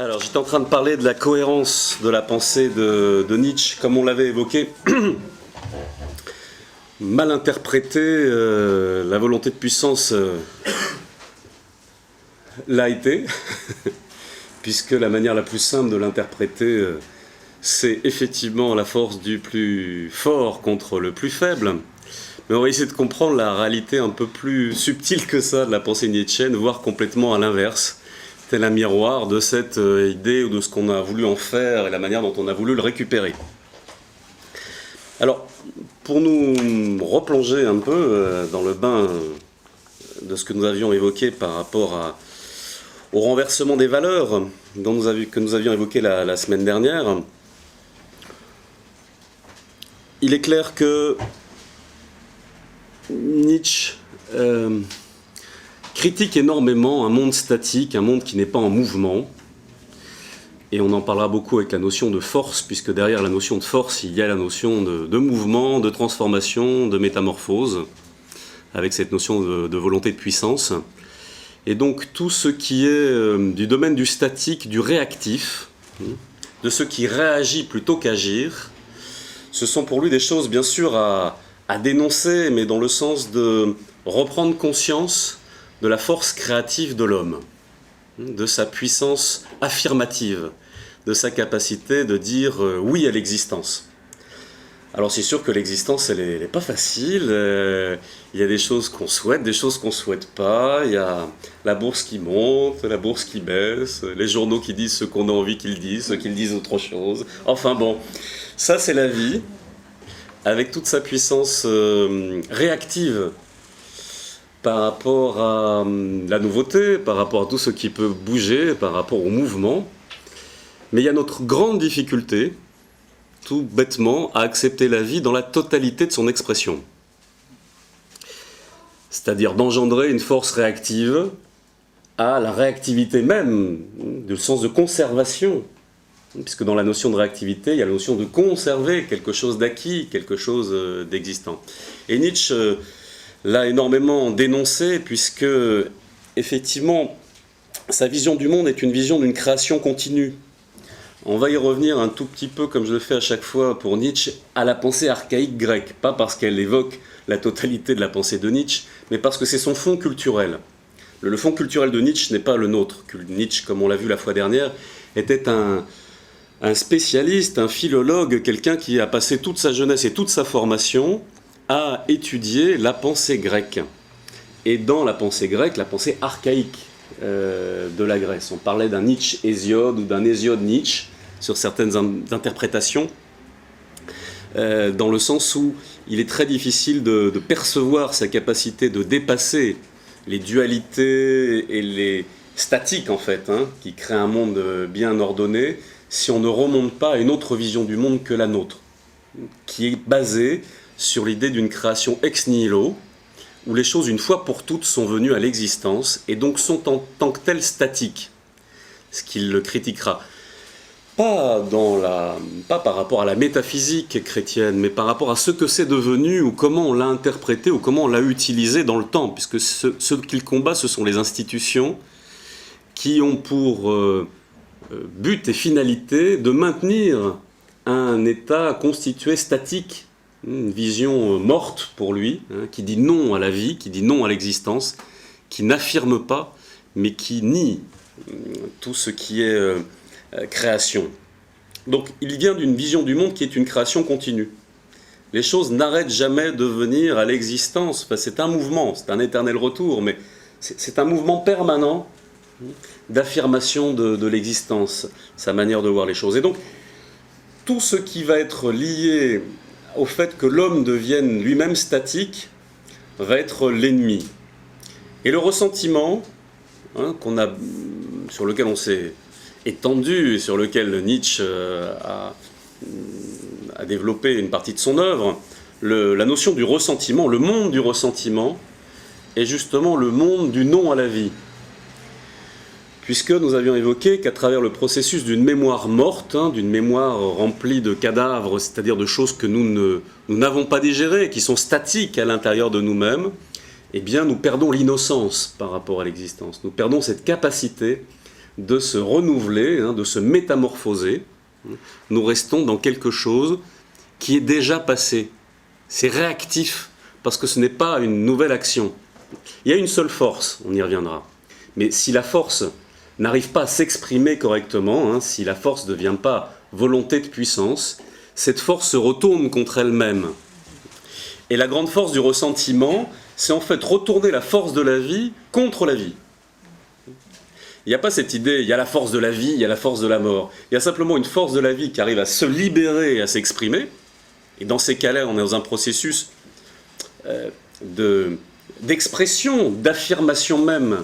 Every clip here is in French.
Alors, j'étais en train de parler de la cohérence de la pensée de Nietzsche, comme on l'avait évoqué. Mal interprétée, la volonté de puissance l'a été, puisque la manière la plus simple de l'interpréter, c'est effectivement la force du plus fort contre le plus faible. Mais on va essayer de comprendre la réalité un peu plus subtile que ça de la pensée nietzschéenne, voire complètement à l'inverse, tel un miroir de cette idée ou de ce qu'on a voulu en faire et la manière dont on a voulu le récupérer. Alors, pour nous replonger un peu dans le bain de ce que nous avions évoqué par rapport au renversement des valeurs que nous avions évoqué la semaine dernière, il est clair que Nietzsche critique énormément un monde statique, un monde qui n'est pas en mouvement. Et on en parlera beaucoup avec la notion de force, puisque derrière la notion de force, il y a la notion de mouvement, de transformation, de métamorphose, avec cette notion de volonté de puissance. Et donc tout ce qui est du domaine du statique, du réactif, de ce qui réagit plutôt qu'agir, ce sont pour lui des choses bien sûr à dénoncer, mais dans le sens de reprendre conscience de la force créative de l'homme, de sa puissance affirmative, de sa capacité de dire oui à l'existence. Alors c'est sûr que l'existence, elle n'est pas facile, il y a des choses qu'on souhaite, des choses qu'on ne souhaite pas, il y a la bourse qui monte, la bourse qui baisse, les journaux qui disent ce qu'on a envie qu'ils disent, ceux qui disent autre chose. Enfin bon, ça c'est la vie, avec toute sa puissance réactive par rapport à la nouveauté, par rapport à tout ce qui peut bouger, par rapport au mouvement. Mais il y a notre grande difficulté, tout bêtement, à accepter la vie dans la totalité de son expression. C'est-à-dire d'engendrer une force réactive à la réactivité même, du sens de conservation. Puisque dans la notion de réactivité, il y a la notion de conserver quelque chose d'acquis, quelque chose d'existant. Et Nietzsche l'a énormément dénoncé, puisque, effectivement, sa vision du monde est une vision d'une création continue. On va y revenir un tout petit peu, comme je le fais à chaque fois pour Nietzsche, à la pensée archaïque grecque. Pas parce qu'elle évoque la totalité de la pensée de Nietzsche, mais parce que c'est son fond culturel. Le fond culturel de Nietzsche n'est pas le nôtre. Nietzsche, comme on l'a vu la fois dernière, était un spécialiste, un philologue, quelqu'un qui a passé toute sa jeunesse et toute sa formation à étudier la pensée grecque. Et dans la pensée grecque, la pensée archaïque de la Grèce. On parlait d'un Nietzsche-Hésiode ou d'un Hésiode-Nietzsche sur certaines interprétations, dans le sens où il est très difficile de percevoir sa capacité de dépasser les dualités et les statiques, en fait, qui créent un monde bien ordonné, si on ne remonte pas à une autre vision du monde que la nôtre, qui est basée sur l'idée d'une création ex nihilo, où les choses, une fois pour toutes, sont venues à l'existence, et donc sont en tant que telles statiques, ce qu'il le critiquera. Pas par rapport à la métaphysique chrétienne, mais par rapport à ce que c'est devenu, ou comment on l'a interprété, ou comment on l'a utilisé dans le temps, puisque ce qu'il combat, ce sont les institutions qui ont pour but et finalité de maintenir un état constitué statique, une vision morte pour lui, qui dit non à la vie, qui dit non à l'existence, qui n'affirme pas, mais qui nie tout ce qui est création. Donc il vient d'une vision du monde qui est une création continue. Les choses n'arrêtent jamais de venir à l'existence. Enfin, c'est un mouvement, c'est un éternel retour, mais c'est un mouvement permanent d'affirmation de l'existence, sa manière de voir les choses. Et donc, tout ce qui va être lié au fait que l'homme devienne lui-même statique va être l'ennemi. Et le ressentiment, sur lequel on s'est étendu, et sur lequel Nietzsche a développé une partie de son œuvre, la notion du ressentiment, le monde du ressentiment, est justement le monde du non à la vie. Puisque nous avions évoqué qu'à travers le processus d'une mémoire morte, d'une mémoire remplie de cadavres, c'est-à-dire de choses que nous n'avons pas digérées, qui sont statiques à l'intérieur de nous-mêmes, eh bien nous perdons l'innocence par rapport à l'existence. Nous perdons cette capacité de se renouveler, de se métamorphoser. Nous restons dans quelque chose qui est déjà passé. C'est réactif, parce que ce n'est pas une nouvelle action. Il y a une seule force, on y reviendra. Mais si la force n'arrive pas à s'exprimer correctement, si la force ne devient pas volonté de puissance, cette force se retourne contre elle-même. Et la grande force du ressentiment, c'est en fait retourner la force de la vie contre la vie. Il n'y a pas cette idée, il y a la force de la vie, il y a la force de la mort. Il y a simplement une force de la vie qui arrive à se libérer et à s'exprimer. Et dans ces cas-là, on est dans un processus d'expression, d'affirmation même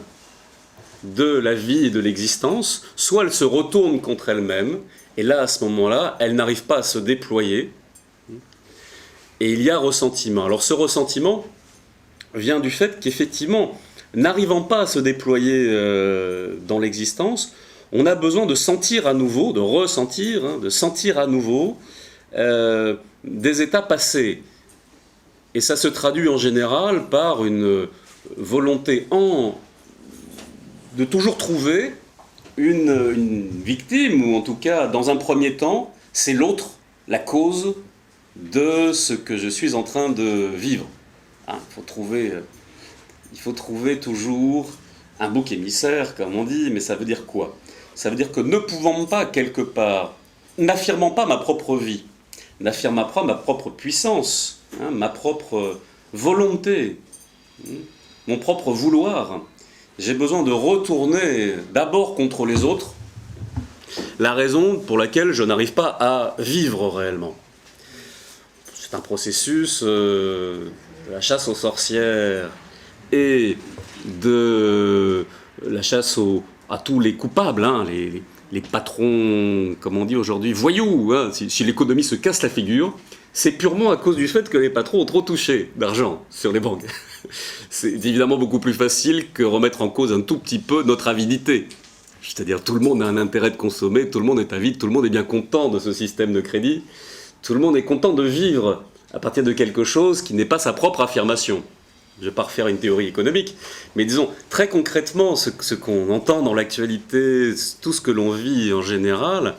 de la vie et de l'existence. Soit elle se retourne contre elle-même, et là, à ce moment-là, elle n'arrive pas à se déployer. Et il y a ressentiment. Alors ce ressentiment vient du fait qu'effectivement, n'arrivant pas à se déployer dans l'existence, on a besoin de sentir à nouveau, de ressentir, de sentir à nouveau des états passés. Et ça se traduit en général par une volonté de toujours trouver une victime, ou en tout cas, dans un premier temps, c'est l'autre, la cause de ce que je suis en train de vivre. Il faut trouver toujours un bouc émissaire, comme on dit, mais ça veut dire quoi? Ça veut dire que ne pouvant pas, quelque part, n'affirmant pas ma propre vie, n'affirmant pas ma propre puissance, ma propre volonté, mon propre vouloir, j'ai besoin de retourner d'abord contre les autres, la raison pour laquelle je n'arrive pas à vivre réellement. C'est un processus de la chasse aux sorcières et de la chasse à tous les coupables, les patrons, comme on dit aujourd'hui, voyous. Si l'économie se casse la figure, c'est purement à cause du fait que les patrons ont trop touché d'argent sur les banques. C'est évidemment beaucoup plus facile que remettre en cause un tout petit peu notre avidité. C'est-à-dire tout le monde a un intérêt de consommer, tout le monde est avide, tout le monde est bien content de ce système de crédit, tout le monde est content de vivre à partir de quelque chose qui n'est pas sa propre affirmation. Je ne vais pas refaire une théorie économique, mais disons, très concrètement, ce qu'on entend dans l'actualité, tout ce que l'on vit en général,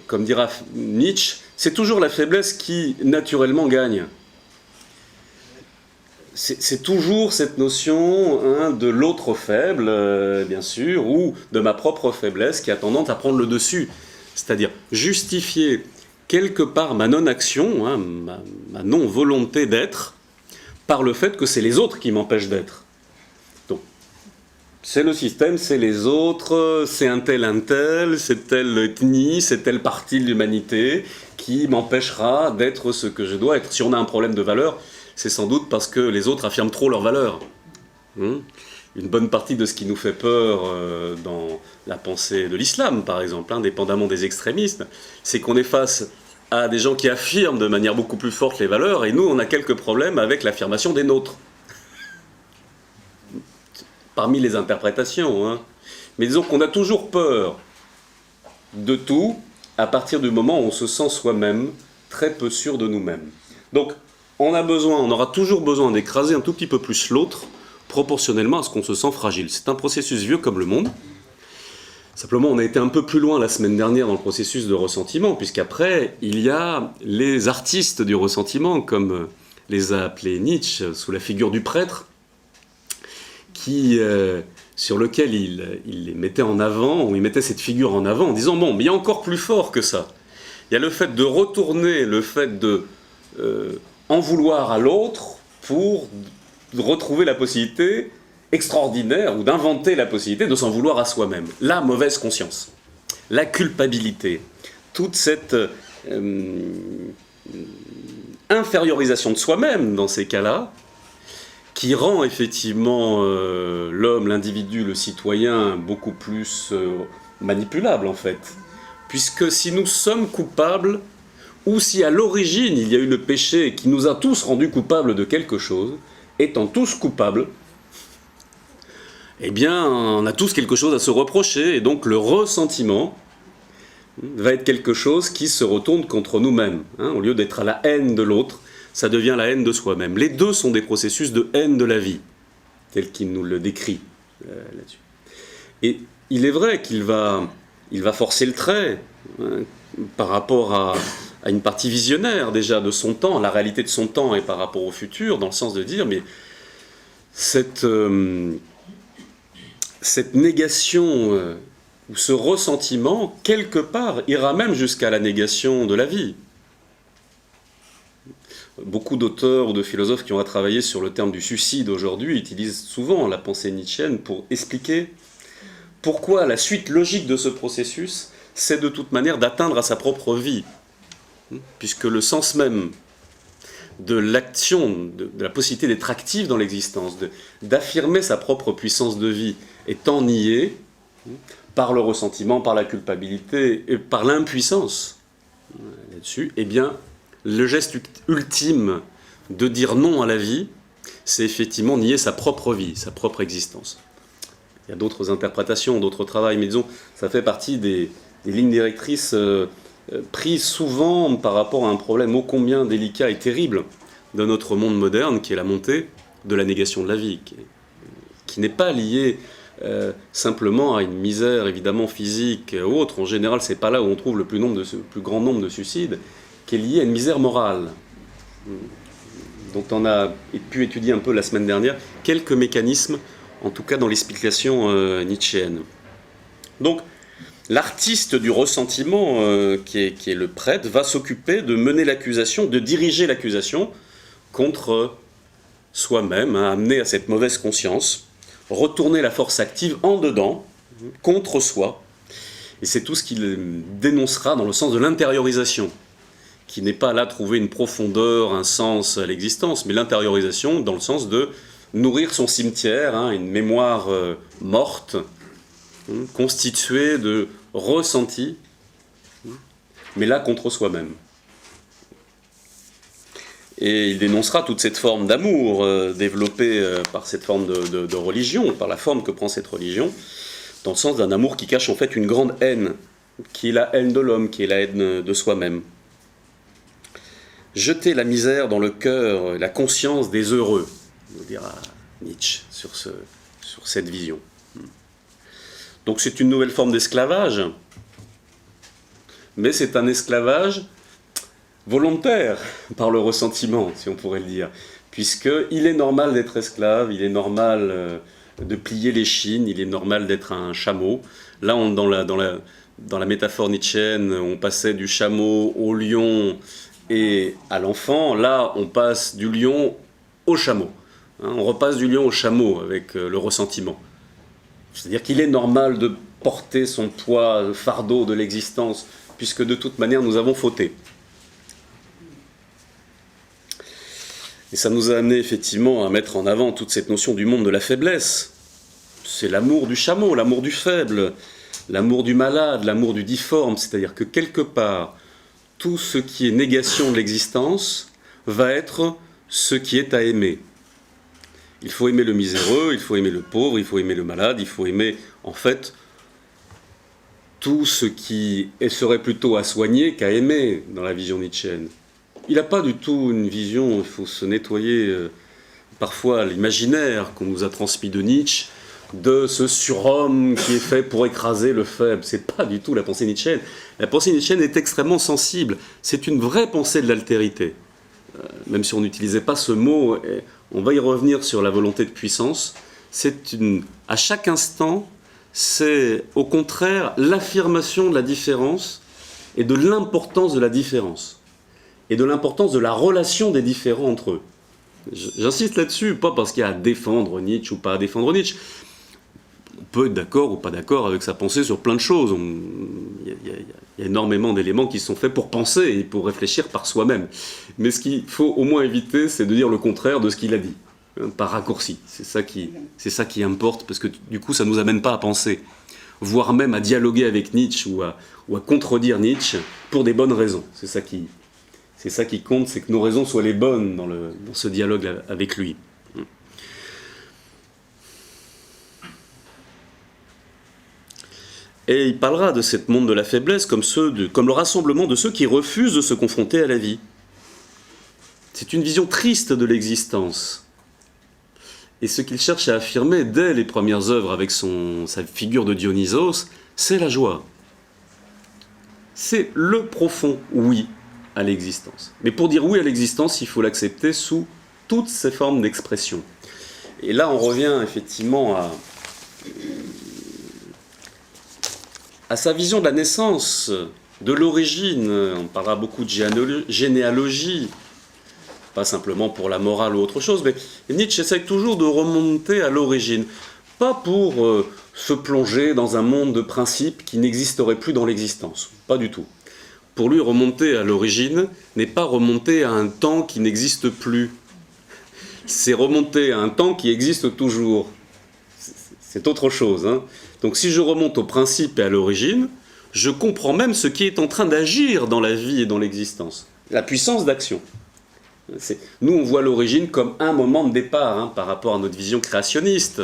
comme dira Nietzsche, c'est toujours la faiblesse qui, naturellement, gagne. C'est toujours cette notion de l'autre faible, bien sûr, ou de ma propre faiblesse qui a tendance à prendre le dessus. C'est-à-dire justifier quelque part ma non-action, ma non-volonté d'être, par le fait que c'est les autres qui m'empêchent d'être. Donc, c'est le système, c'est les autres, c'est un tel, c'est telle ethnie, c'est telle partie de l'humanité qui m'empêchera d'être ce que je dois être. Si on a un problème de valeur, c'est sans doute parce que les autres affirment trop leur valeur. Une bonne partie de ce qui nous fait peur dans la pensée de l'islam, par exemple, indépendamment des extrémistes, c'est qu'on est face à des gens qui affirment de manière beaucoup plus forte les valeurs, et nous, on a quelques problèmes avec l'affirmation des nôtres. Parmi les interprétations. Mais disons qu'on a toujours peur de tout à partir du moment où on se sent soi-même très peu sûr de nous-mêmes. Donc, on aura toujours besoin d'écraser un tout petit peu plus l'autre, proportionnellement à ce qu'on se sent fragile. C'est un processus vieux comme le monde. Simplement, on a été un peu plus loin la semaine dernière dans le processus de ressentiment, puisqu'après, il y a les artistes du ressentiment, comme les a appelés Nietzsche, sous la figure du prêtre, sur lequel il les mettait en avant, ou il mettait cette figure en avant, en disant, bon, mais il y a encore plus fort que ça. Il y a le fait de retourner, le fait de en vouloir à l'autre pour retrouver la possibilité extraordinaire ou d'inventer la possibilité de s'en vouloir à soi-même. La mauvaise conscience, la culpabilité, toute cette infériorisation de soi-même dans ces cas-là, qui rend effectivement l'homme, l'individu, le citoyen beaucoup plus manipulable en fait. Puisque si nous sommes coupables, ou si à l'origine il y a eu le péché qui nous a tous rendus coupables de quelque chose, étant tous coupables, eh bien on a tous quelque chose à se reprocher, et donc le ressentiment va être quelque chose qui se retourne contre nous-mêmes. Au lieu d'être à la haine de l'autre, ça devient la haine de soi-même. Les deux sont des processus de haine de la vie, tel qu'il nous le décrit là-dessus. Et il est vrai qu'il va forcer le trait, hein, par rapport à une partie visionnaire déjà de son temps, la réalité de son temps et par rapport au futur, dans le sens de dire, mais cette négation ou ce ressentiment, quelque part, ira même jusqu'à la négation de la vie. Beaucoup d'auteurs ou de philosophes qui ont travaillé sur le terme du suicide aujourd'hui utilisent souvent la pensée nietzschéenne pour expliquer pourquoi la suite logique de ce processus, c'est de toute manière d'atteindre à sa propre vie. Puisque le sens même de l'action, de la possibilité d'être actif dans l'existence, d'affirmer sa propre puissance de vie, étant nié par le ressentiment, par la culpabilité et par l'impuissance là-dessus, eh bien, le geste ultime de dire non à la vie, c'est effectivement nier sa propre vie, sa propre existence. Il y a d'autres interprétations, d'autres travails, mais disons, ça fait partie des lignes directrices prises souvent par rapport à un problème ô combien délicat et terrible de notre monde moderne, qui est la montée de la négation de la vie, qui n'est pas liée simplement à une misère évidemment physique ou autre. En général, c'est pas là où on trouve le plus grand nombre de suicides, qui est liée à une misère morale, dont on a pu étudier un peu la semaine dernière quelques mécanismes, en tout cas dans l'explication nietzschéenne. Donc, l'artiste du ressentiment, qui est le prêtre, va s'occuper de mener l'accusation, de diriger l'accusation contre soi-même, hein, amener à cette mauvaise conscience, retourner la force active en dedans, contre soi. Et c'est tout ce qu'il dénoncera dans le sens de l'intériorisation, qui n'est pas là trouver une profondeur, un sens à l'existence, mais l'intériorisation dans le sens de nourrir son cimetière, hein, une mémoire morte, constituée de ressentis, mais là contre soi-même. Et il dénoncera toute cette forme d'amour développée par cette forme de religion, par la forme que prend cette religion, dans le sens d'un amour qui cache en fait une grande haine, qui est la haine de l'homme, qui est la haine de soi-même. Jeter la misère dans le cœur, la conscience des heureux, nous dira Nietzsche sur cette vision. Donc c'est une nouvelle forme d'esclavage, mais c'est un esclavage volontaire par le ressentiment, si on pourrait le dire, puisqu'il est normal d'être esclave, il est normal de plier les chines, il est normal d'être un chameau. Là, dans la métaphore nietzschéenne, on passait du chameau au lion et à l'enfant. Là, on passe du lion au chameau. Hein, on repasse du lion au chameau avec le ressentiment. C'est-à-dire qu'il est normal de porter son poids, le fardeau de l'existence, puisque de toute manière, nous avons fauté. Et ça nous a amené effectivement à mettre en avant toute cette notion du monde de la faiblesse. C'est l'amour du chameau, l'amour du faible, l'amour du malade, l'amour du difforme. C'est-à-dire que quelque part, tout ce qui est négation de l'existence va être ce qui est à aimer. Il faut aimer le miséreux, il faut aimer le pauvre, il faut aimer le malade, il faut aimer en fait tout ce qui serait plutôt à soigner qu'à aimer dans la vision nietzschéenne. Il n'a pas du tout une vision, il faut se nettoyer parfois l'imaginaire qu'on nous a transmis de Nietzsche, de ce surhomme qui est fait pour écraser le faible. C'est pas du tout la pensée nietzschéenne. La pensée nietzschéenne est extrêmement sensible. C'est une vraie pensée de l'altérité. Même si on n'utilisait pas ce mot, on va y revenir sur la volonté de puissance. À chaque instant, c'est au contraire l'affirmation de la différence et de l'importance de la différence. Et de l'importance de la relation des différents entre eux. J'insiste là-dessus, pas parce qu'il y a à défendre Nietzsche ou pas à défendre Nietzsche. On peut être d'accord ou pas d'accord avec sa pensée sur plein de choses. Il y a énormément d'éléments qui sont faits pour penser et pour réfléchir par soi-même. Mais ce qu'il faut au moins éviter, c'est de dire le contraire de ce qu'il a dit, par raccourci. C'est ça qui importe, parce que du coup, ça ne nous amène pas à penser, voire même à dialoguer avec Nietzsche ou à contredire Nietzsche pour des bonnes raisons. C'est ça qui compte, c'est que nos raisons soient les bonnes dans ce dialogue avec lui. Et il parlera de cette monde de la faiblesse comme le rassemblement de ceux qui refusent de se confronter à la vie. C'est une vision triste de l'existence. Et ce qu'il cherche à affirmer dès les premières œuvres avec sa figure de Dionysos, c'est la joie. C'est le profond oui à l'existence. Mais pour dire oui à l'existence, il faut l'accepter sous toutes ses formes d'expression. Et là, on revient effectivement à sa vision de la naissance, de l'origine. On parlera beaucoup de généalogie, pas simplement pour la morale ou autre chose, mais Nietzsche essaie toujours de remonter à l'origine. Pas pour se plonger dans un monde de principes qui n'existerait plus dans l'existence, pas du tout. Pour lui, remonter à l'origine n'est pas remonter à un temps qui n'existe plus. C'est remonter à un temps qui existe toujours. C'est autre chose, hein. Donc si je remonte au principe et à l'origine, je comprends même ce qui est en train d'agir dans la vie et dans l'existence. La puissance d'action. Nous, on voit l'origine comme un moment de départ, hein, par rapport à notre vision créationniste.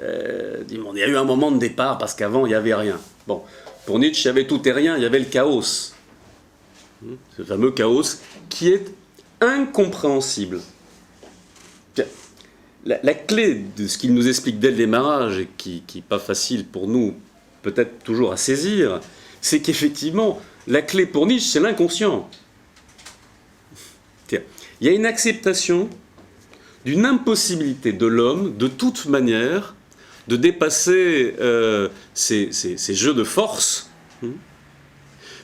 Il y a eu un moment de départ parce qu'avant, il n'y avait rien. Bon, pour Nietzsche, il y avait tout et rien, il y avait le chaos. Ce fameux chaos qui est incompréhensible. La clé de ce qu'il nous explique dès le démarrage, et qui n'est pas facile pour nous, peut-être toujours à saisir, c'est qu'effectivement, la clé pour Nietzsche, c'est l'inconscient. Il y a une acceptation d'une impossibilité de l'homme, de toute manière, de dépasser ces jeux de force,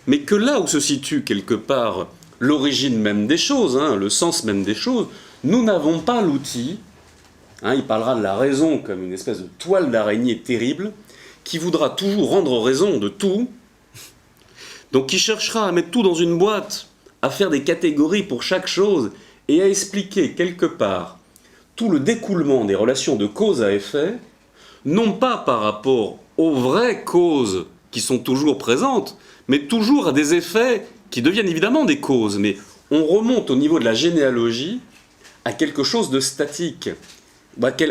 mais que là où se situe quelque part l'origine même des choses, hein, le sens même des choses, nous n'avons pas l'outil. Hein, il parlera de la raison comme une espèce de toile d'araignée terrible qui voudra toujours rendre raison de tout, donc qui cherchera à mettre tout dans une boîte, à faire des catégories pour chaque chose et à expliquer quelque part tout le découlement des relations de cause à effet, non pas par rapport aux vraies causes qui sont toujours présentes, mais toujours à des effets qui deviennent évidemment des causes. Mais on remonte au niveau de la généalogie à quelque chose de statique,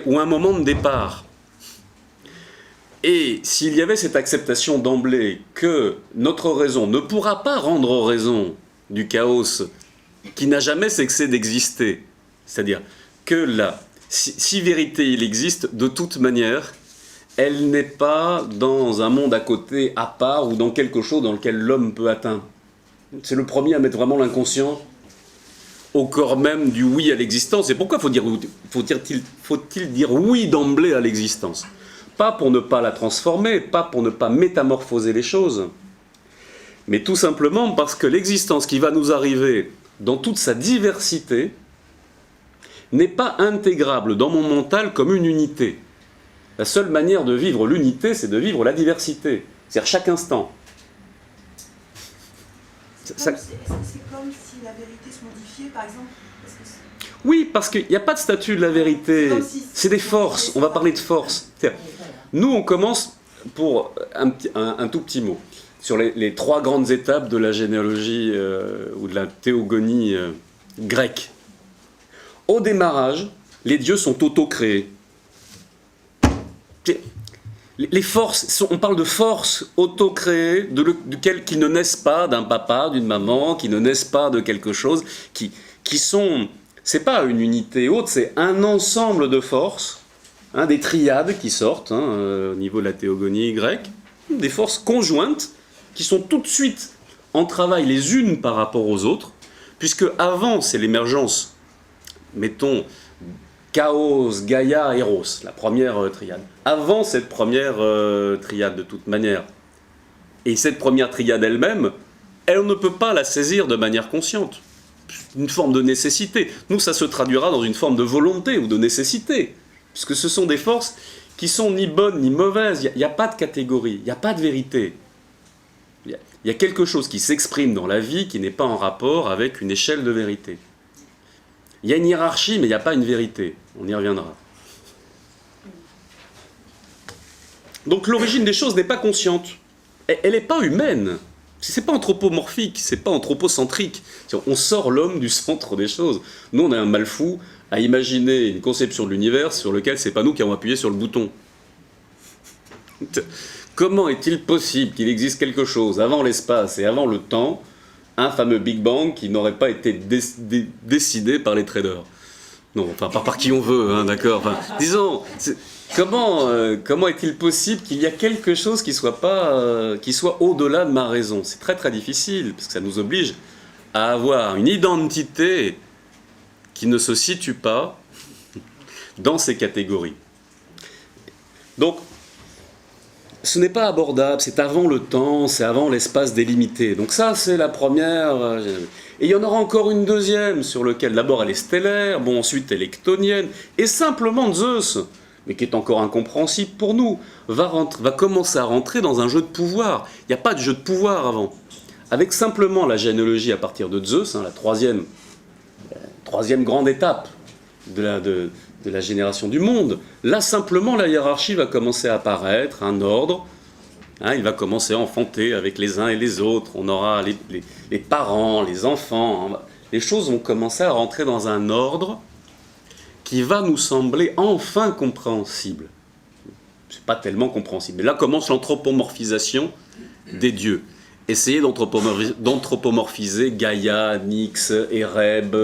ou un moment de départ. Et s'il y avait cette acceptation d'emblée que notre raison ne pourra pas rendre raison du chaos qui n'a jamais cessé d'exister, c'est-à-dire que si vérité il existe, de toute manière, elle n'est pas dans un monde à côté, à part, ou dans quelque chose dans lequel l'homme peut atteindre. C'est le premier à mettre vraiment l'inconscient au corps même du oui à l'existence. Et pourquoi faut-il dire oui d'emblée à l'existence? Pas pour ne pas la transformer, pas pour ne pas métamorphoser les choses, mais tout simplement parce que l'existence qui va nous arriver dans toute sa diversité n'est pas intégrable dans mon mental comme une unité. La seule manière de vivre l'unité, c'est de vivre la diversité, c'est-à-dire chaque instant. C'est comme si la vérité se modifiait, par exemple. Oui, parce qu'il n'y a pas de statut de la vérité. C'est des forces. On va parler de forces. Nous, on commence pour un tout petit mot sur les trois grandes étapes de la généalogie ou de la théogonie grecque. Au démarrage, les dieux sont auto-créés. Les forces, on parle de forces auto-créées, qui ne naissent pas d'un papa, d'une maman, qui ne naissent pas de quelque chose, qui sont... C'est pas une unité haute, c'est un ensemble de forces, hein, des triades qui sortent au niveau de la théogonie grecque, des forces conjointes qui sont tout de suite en travail les unes par rapport aux autres, puisque avant c'est l'émergence, mettons, Chaos, Gaïa, Eros, la première triade. Avant cette première triade de toute manière, et cette première triade elle-même, elle ne peut pas la saisir de manière consciente. Une forme de nécessité. Nous, ça se traduira dans une forme de volonté ou de nécessité, puisque ce sont des forces qui sont ni bonnes ni mauvaises. Il n'y a pas de catégorie, il n'y a pas de vérité. Il y a quelque chose qui s'exprime dans la vie qui n'est pas en rapport avec une échelle de vérité. Il y a une hiérarchie, mais il n'y a pas une vérité. On y reviendra. Donc l'origine des choses n'est pas consciente. Elle n'est pas humaine. C'est pas anthropomorphique, c'est pas anthropocentrique. On sort l'homme du centre des choses. Nous, on a un mal fou à imaginer une conception de l'univers sur lequel c'est pas nous qui avons appuyé sur le bouton. Comment est-il possible qu'il existe quelque chose avant l'espace et avant le temps, un fameux Big Bang qui n'aurait pas été décidé par les traders? Non, enfin, pas par qui on veut, hein, d'accord. Enfin, disons, comment est-il possible qu'il y a quelque chose qui soit au-delà de ma raison? C'est très très difficile, parce que ça nous oblige à avoir une identité qui ne se situe pas dans ces catégories. Donc, ce n'est pas abordable, c'est avant le temps, c'est avant l'espace délimité. Donc ça, c'est la première. Et il y en aura encore une deuxième, sur laquelle d'abord elle est stellaire, bon ensuite elle est chthonienne, et simplement Zeus, mais qui est encore incompréhensible pour nous, va commencer à rentrer dans un jeu de pouvoir. Il n'y a pas de jeu de pouvoir avant. Avec simplement la généalogie à partir de Zeus, hein, la troisième grande étape de la génération du monde, là simplement la hiérarchie va commencer à apparaître, un ordre, hein, il va commencer à enfanter avec les uns et les autres, on aura les parents, les enfants, hein, les choses vont commencer à rentrer dans un ordre qui va nous sembler enfin compréhensible. C'est pas tellement compréhensible, mais là commence l'anthropomorphisation des dieux. Essayez d'anthropomorphiser Gaïa, Nyx, Ereb,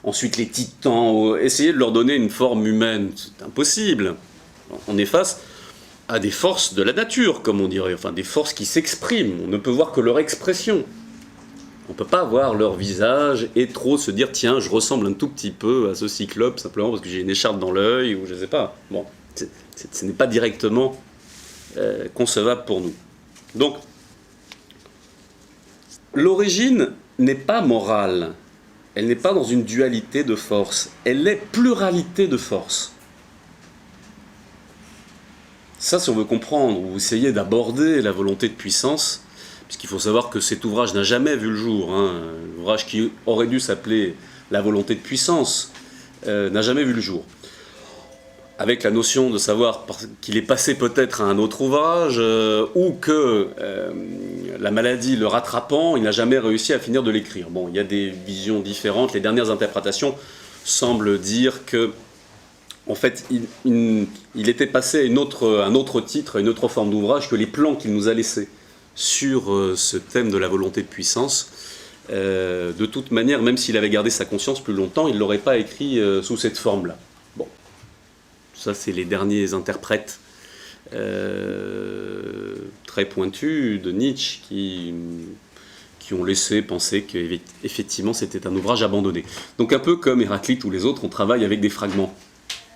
ensuite les titans, essayez de leur donner une forme humaine, c'est impossible. On est face à des forces de la nature, comme on dirait, enfin des forces qui s'expriment, on ne peut voir que leur expression. On ne peut pas voir leur visage et trop se dire tiens, je ressemble un tout petit peu à ce cyclope, simplement parce que j'ai une écharpe dans l'œil, ou je ne sais pas. Bon, ce n'est pas directement concevable pour nous. Donc, l'origine n'est pas morale, elle n'est pas dans une dualité de force, elle est pluralité de force. Ça, si on veut comprendre ou essayer d'aborder la volonté de puissance, puisqu'il faut savoir que cet ouvrage n'a jamais vu le jour, hein, l'ouvrage qui aurait dû s'appeler La volonté de puissance n'a jamais vu le jour. Avec la notion de savoir qu'il est passé peut-être à un autre ouvrage, ou que la maladie le rattrapant, il n'a jamais réussi à finir de l'écrire. Bon, il y a des visions différentes. Les dernières interprétations semblent dire que, en fait, il était passé à un autre titre, à une autre forme d'ouvrage que les plans qu'il nous a laissés sur ce thème de la volonté de puissance. De toute manière, même s'il avait gardé sa conscience plus longtemps, il ne l'aurait pas écrit sous cette forme-là. Bon. Ça, c'est les derniers interprètes très pointus de Nietzsche qui ont laissé penser qu'effectivement c'était un ouvrage abandonné. Donc un peu comme Héraclite ou les autres, on travaille avec des fragments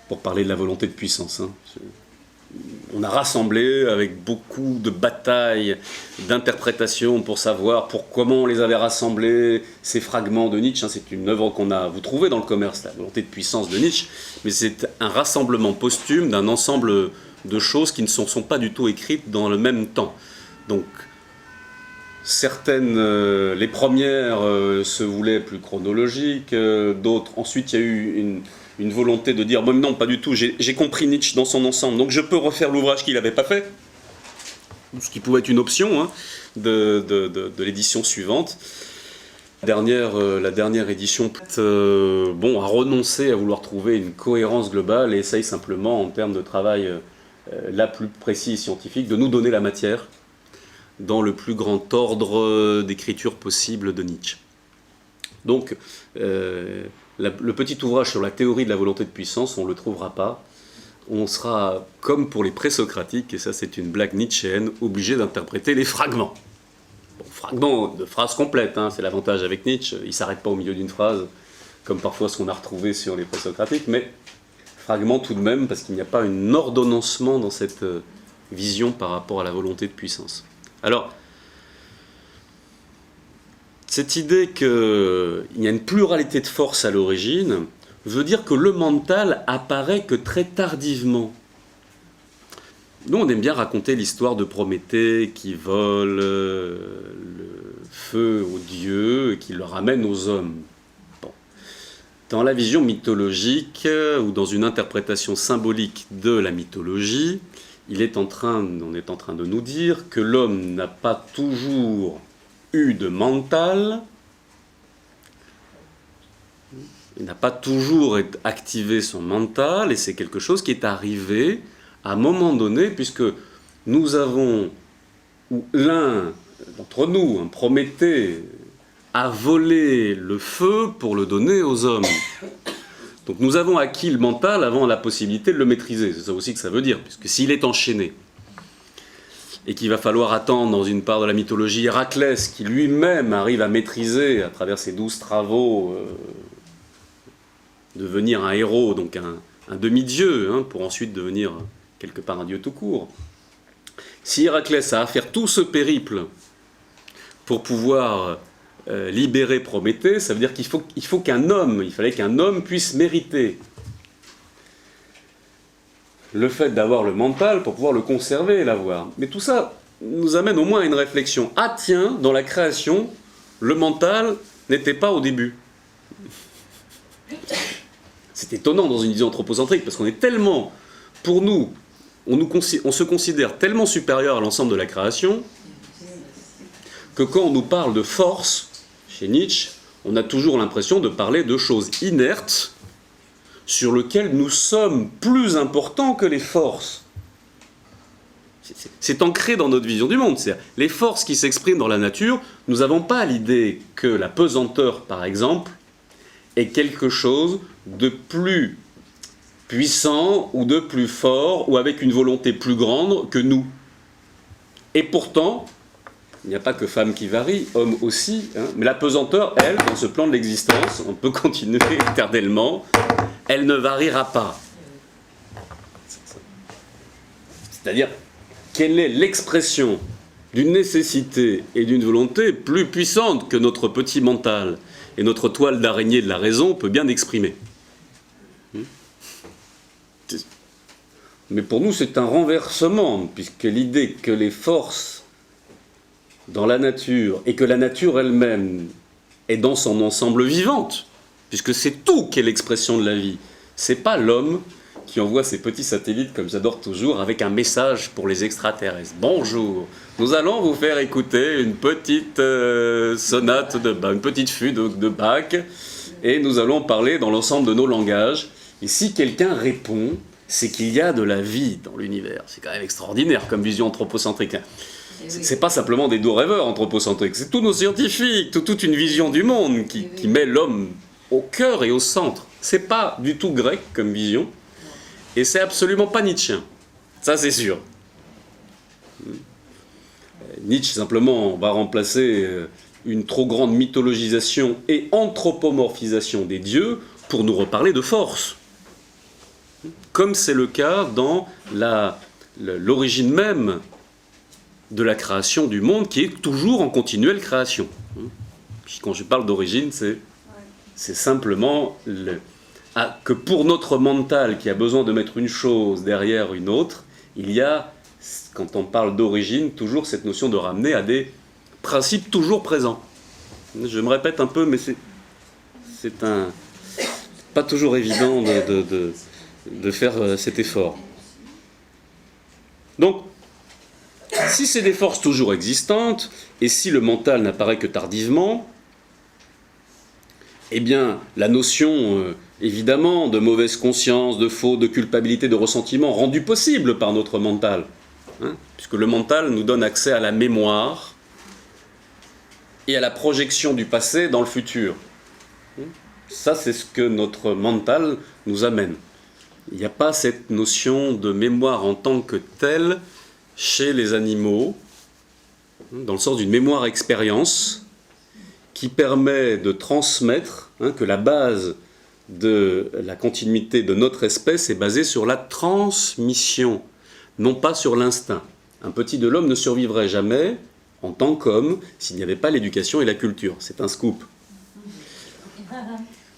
pour parler de la volonté de puissance. Hein. On a rassemblé avec beaucoup de batailles, d'interprétations pour savoir comment on les avait rassemblés, ces fragments de Nietzsche. Hein, c'est une œuvre vous trouvez dans le commerce, la volonté de puissance de Nietzsche, mais c'est un rassemblement posthume d'un ensemble de choses qui ne sont pas du tout écrites dans le même temps. Donc, certaines, les premières se voulaient plus chronologiques, d'autres, ensuite il y a eu une volonté de dire bon, non, pas du tout, j'ai compris Nietzsche dans son ensemble, donc je peux refaire l'ouvrage qu'il n'avait pas fait, ce qui pouvait être une option hein, de l'édition suivante. La dernière édition a renoncé à vouloir trouver une cohérence globale et essaye simplement, en termes de travail la plus précis et scientifique, de nous donner la matière dans le plus grand ordre d'écriture possible de Nietzsche. Donc, le petit ouvrage sur la théorie de la volonté de puissance, on ne le trouvera pas. On sera, comme pour les présocratiques, et ça c'est une blague nietzschéenne, obligé d'interpréter les fragments. Bon, fragments de phrases complètes, hein, c'est l'avantage avec Nietzsche, il ne s'arrête pas au milieu d'une phrase, comme parfois ce qu'on a retrouvé sur les présocratiques, mais fragments tout de même, parce qu'il n'y a pas un ordonnancement dans cette vision par rapport à la volonté de puissance. Alors, cette idée qu'il y a une pluralité de forces à l'origine veut dire que le mental apparaît que très tardivement. Nous, on aime bien raconter l'histoire de Prométhée qui vole le feu aux dieux et qui le ramène aux hommes. Bon. Dans la vision mythologique ou dans une interprétation symbolique de la mythologie, on est en train de nous dire que l'homme n'a pas toujours eu de mental, il n'a pas toujours activé son mental, et c'est quelque chose qui est arrivé à un moment donné, puisque nous avons, ou l'un d'entre nous, un Prométhée, a volé le feu pour le donner aux hommes. Donc nous avons acquis le mental avant la possibilité de le maîtriser. C'est ça aussi que ça veut dire, puisque s'il est enchaîné, et qu'il va falloir attendre dans une part de la mythologie Héraclès, qui lui-même arrive à maîtriser, à travers ses 12 travaux, devenir un héros, donc un demi-dieu, hein, pour ensuite devenir quelque part un dieu tout court. Si Héraclès a à faire tout ce périple pour pouvoir libérer Prométhée, ça veut dire qu'il fallait qu'un homme puisse mériter le fait d'avoir le mental pour pouvoir le conserver et l'avoir. Mais tout ça nous amène au moins à une réflexion. Ah tiens, dans la création, le mental n'était pas au début. C'est étonnant dans une vision anthropocentrique, parce qu'on est tellement, pour nous, on se considère tellement supérieur à l'ensemble de la création, que quand on nous parle de force, chez Nietzsche, on a toujours l'impression de parler de choses inertes, sur lesquelles nous sommes plus importants que les forces. C'est ancré dans notre vision du monde. C'est-à-dire, les forces qui s'expriment dans la nature, nous n'avons pas l'idée que la pesanteur, par exemple, est quelque chose de plus puissant ou de plus fort ou avec une volonté plus grande que nous. Et pourtant, il n'y a pas que femmes qui varient, hommes aussi, hein, mais la pesanteur, elle, dans ce plan de l'existence, on peut continuer éternellement, elle ne variera pas. C'est-à-dire, quelle est l'expression d'une nécessité et d'une volonté plus puissante que notre petit mental et notre toile d'araignée de la raison peut bien exprimer. Mais pour nous, c'est un renversement, puisque l'idée que les forces dans la nature, et que la nature elle-même est dans son ensemble vivante, puisque c'est tout qui est l'expression de la vie. C'est pas l'homme qui envoie ses petits satellites, comme j'adore toujours, avec un message pour les extraterrestres. Bonjour, nous allons vous faire écouter une petite sonate de Bach, une petite fugue de Bach, et nous allons parler dans l'ensemble de nos langages. Et si quelqu'un répond, c'est qu'il y a de la vie dans l'univers. C'est quand même extraordinaire comme vision anthropocentrique. C'est pas simplement des doux rêveurs anthropocentriques, c'est tous nos scientifiques, toute une vision du monde qui met l'homme au cœur et au centre. C'est pas du tout grec comme vision, et c'est absolument pas nietzschéen. Ça, c'est sûr. Nietzsche, simplement, va remplacer une trop grande mythologisation et anthropomorphisation des dieux pour nous reparler de force. Comme c'est le cas dans l'origine même de la création du monde, qui est toujours en continuelle création. Puis quand je parle d'origine, c'est simplement que pour notre mental qui a besoin de mettre une chose derrière une autre, il y a, quand on parle d'origine, toujours cette notion de ramener à des principes toujours présents. Je me répète un peu, mais c'est pas toujours évident de faire cet effort. Donc, si c'est des forces toujours existantes, et si le mental n'apparaît que tardivement, eh bien, la notion, évidemment, de mauvaise conscience, de faute, de culpabilité, de ressentiment, rendue possible par notre mental, hein, puisque le mental nous donne accès à la mémoire et à la projection du passé dans le futur. Ça, c'est ce que notre mental nous amène. Il n'y a pas cette notion de mémoire en tant que telle chez les animaux, dans le sens d'une mémoire expérience qui permet de transmettre, que la base de la continuité de notre espèce est basée sur la transmission, non pas sur l'instinct. Un petit de l'homme ne survivrait jamais en tant qu'homme s'il n'y avait pas l'éducation et la culture. C'est un scoop.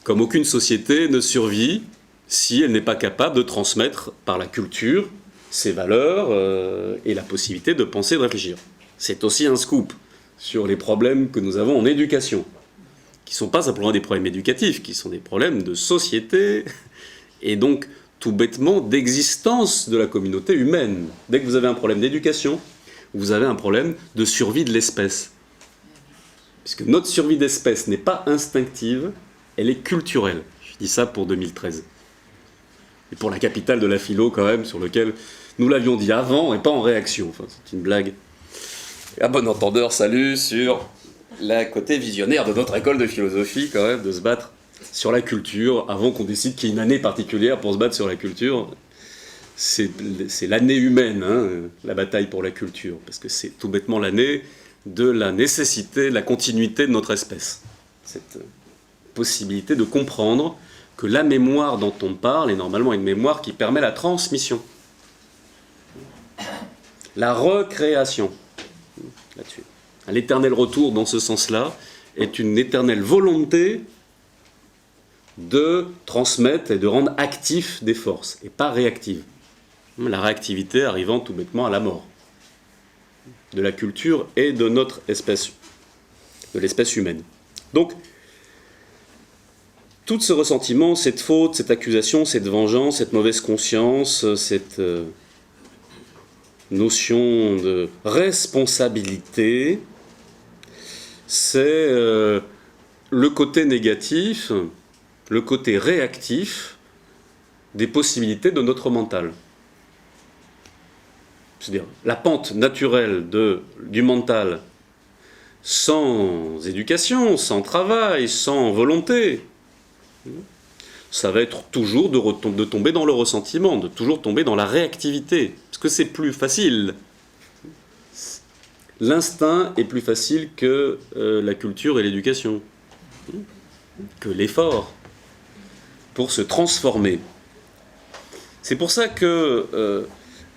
Comme aucune société ne survit si elle n'est pas capable de transmettre par la culture ses valeurs et la possibilité de penser et de réfléchir. C'est aussi un scoop sur les problèmes que nous avons en éducation, qui ne sont pas simplement des problèmes éducatifs, qui sont des problèmes de société, et donc tout bêtement d'existence de la communauté humaine. Dès que vous avez un problème d'éducation, vous avez un problème de survie de l'espèce. Puisque notre survie d'espèce n'est pas instinctive, elle est culturelle. Je dis ça pour 2013. Et pour la capitale de la philo, quand même, sur lequel nous l'avions dit avant et pas en réaction. Enfin, c'est une blague. Et à bon entendeur, salut sur le côté visionnaire de notre école de philosophie, quand même, de se battre sur la culture, avant qu'on décide qu'il y ait une année particulière pour se battre sur la culture. C'est l'année humaine, hein, la bataille pour la culture, parce que c'est tout bêtement l'année de la nécessité, de la continuité de notre espèce. Cette possibilité de comprendre que la mémoire dont on parle est normalement une mémoire qui permet la transmission. La recréation, là-dessus. L'éternel retour, dans ce sens-là, est une éternelle volonté de transmettre et de rendre actif des forces, et pas réactive. La réactivité arrivant tout bêtement à la mort de la culture et de notre espèce, de l'espèce humaine. Donc, tout ce ressentiment, cette faute, cette accusation, cette vengeance, cette mauvaise conscience, cette notion de responsabilité, c'est le côté négatif, le côté réactif des possibilités de notre mental. C'est-à-dire la pente naturelle du mental sans éducation, sans travail, sans volonté, ça va être toujours de tomber dans le ressentiment, de toujours tomber dans la réactivité, parce que c'est plus facile. L'instinct est plus facile que la culture et l'éducation, que l'effort pour se transformer. C'est pour ça que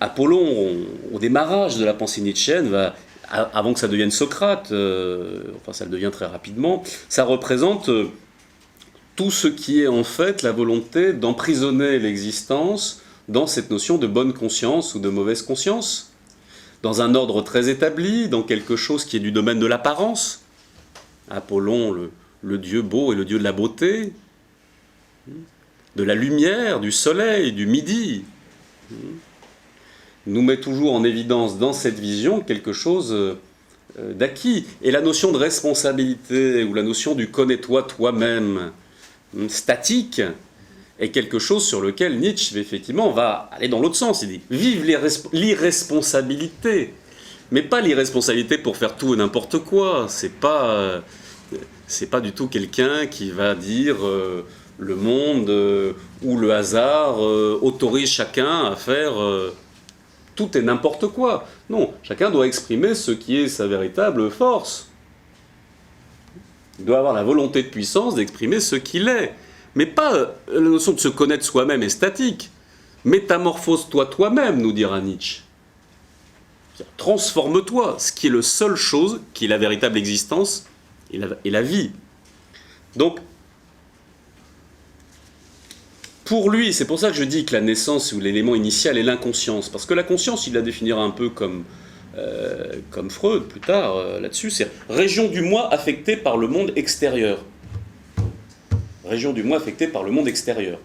Apollon, au démarrage de la pensée nietzschéenne, avant que ça devienne Socrate, enfin ça le devient très rapidement, ça représente tout ce qui est en fait la volonté d'emprisonner l'existence dans cette notion de bonne conscience ou de mauvaise conscience, dans un ordre très établi, dans quelque chose qui est du domaine de l'apparence. Apollon, le dieu beau et le dieu de la beauté, de la lumière, du soleil, du midi, nous met toujours en évidence dans cette vision quelque chose d'acquis. Et la notion de responsabilité ou la notion du connais-toi toi-même statique est quelque chose sur lequel Nietzsche effectivement va aller dans l'autre sens. Il dit vive l'irresponsabilité, mais pas l'irresponsabilité pour faire tout et n'importe quoi. C'est pas du tout quelqu'un qui va dire le monde ou le hasard autorise chacun à faire tout et n'importe quoi. Non, chacun doit exprimer ce qui est sa véritable force. Il doit avoir la volonté de puissance d'exprimer ce qu'il est. Mais pas la notion de se connaître soi-même est statique. Métamorphose-toi toi-même, nous dira Nietzsche. Transforme-toi, ce qui est la seule chose qui est la véritable existence et la vie. Donc, pour lui, c'est pour ça que je dis que la naissance ou l'élément initial est l'inconscience. Parce que la conscience, il la définira un peu comme Freud plus tard là-dessus, c'est région du moi affectée par le monde extérieur. Région du moi affectée par le monde extérieur.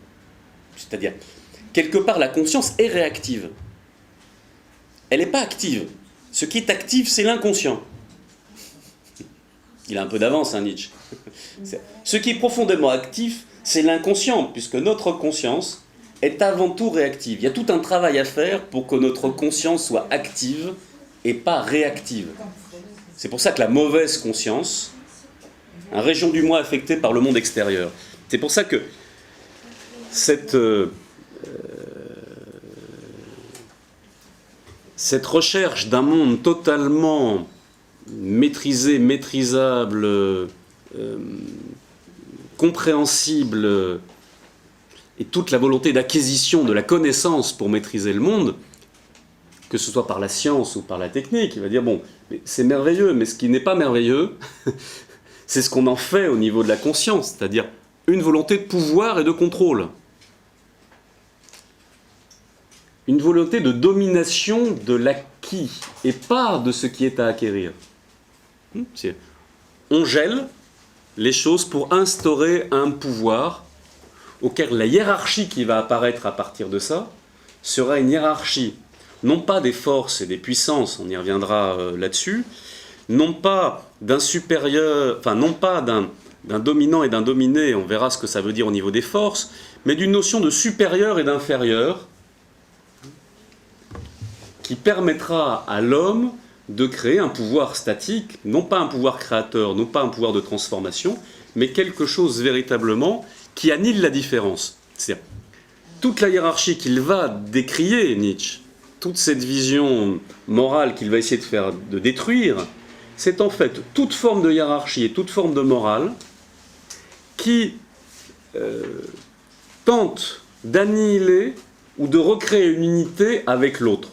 C'est-à-dire, quelque part, la conscience est réactive. Elle n'est pas active. Ce qui est actif, c'est l'inconscient. Il a un peu d'avance, hein, Nietzsche. Ce qui est profondément actif, c'est l'inconscient, puisque notre conscience est avant tout réactive. Il y a tout un travail à faire pour que notre conscience soit active et pas réactive. C'est pour ça que la mauvaise conscience, une région du moi affectée par le monde extérieur, c'est pour ça que cette recherche d'un monde totalement maîtrisé, maîtrisable, compréhensible, et toute la volonté d'acquisition de la connaissance pour maîtriser le monde, que ce soit par la science ou par la technique, il va dire, bon, c'est merveilleux, mais ce qui n'est pas merveilleux, c'est ce qu'on en fait au niveau de la conscience, c'est-à-dire une volonté de pouvoir et de contrôle. Une volonté de domination de l'acquis, et pas de ce qui est à acquérir. On gèle les choses pour instaurer un pouvoir auquel la hiérarchie qui va apparaître à partir de ça sera une hiérarchie, non pas des forces et des puissances, on y reviendra là-dessus, non pas d'un supérieur, enfin non pas d'un dominant et d'un dominé, on verra ce que ça veut dire au niveau des forces, mais d'une notion de supérieur et d'inférieur qui permettra à l'homme de créer un pouvoir statique, non pas un pouvoir créateur, non pas un pouvoir de transformation, mais quelque chose véritablement qui annule la différence. C'est-à-dire, toute la hiérarchie qu'il va décrier, Nietzsche, toute cette vision morale qu'il va essayer de détruire, c'est en fait toute forme de hiérarchie et toute forme de morale qui tente d'annihiler ou de recréer une unité avec l'autre.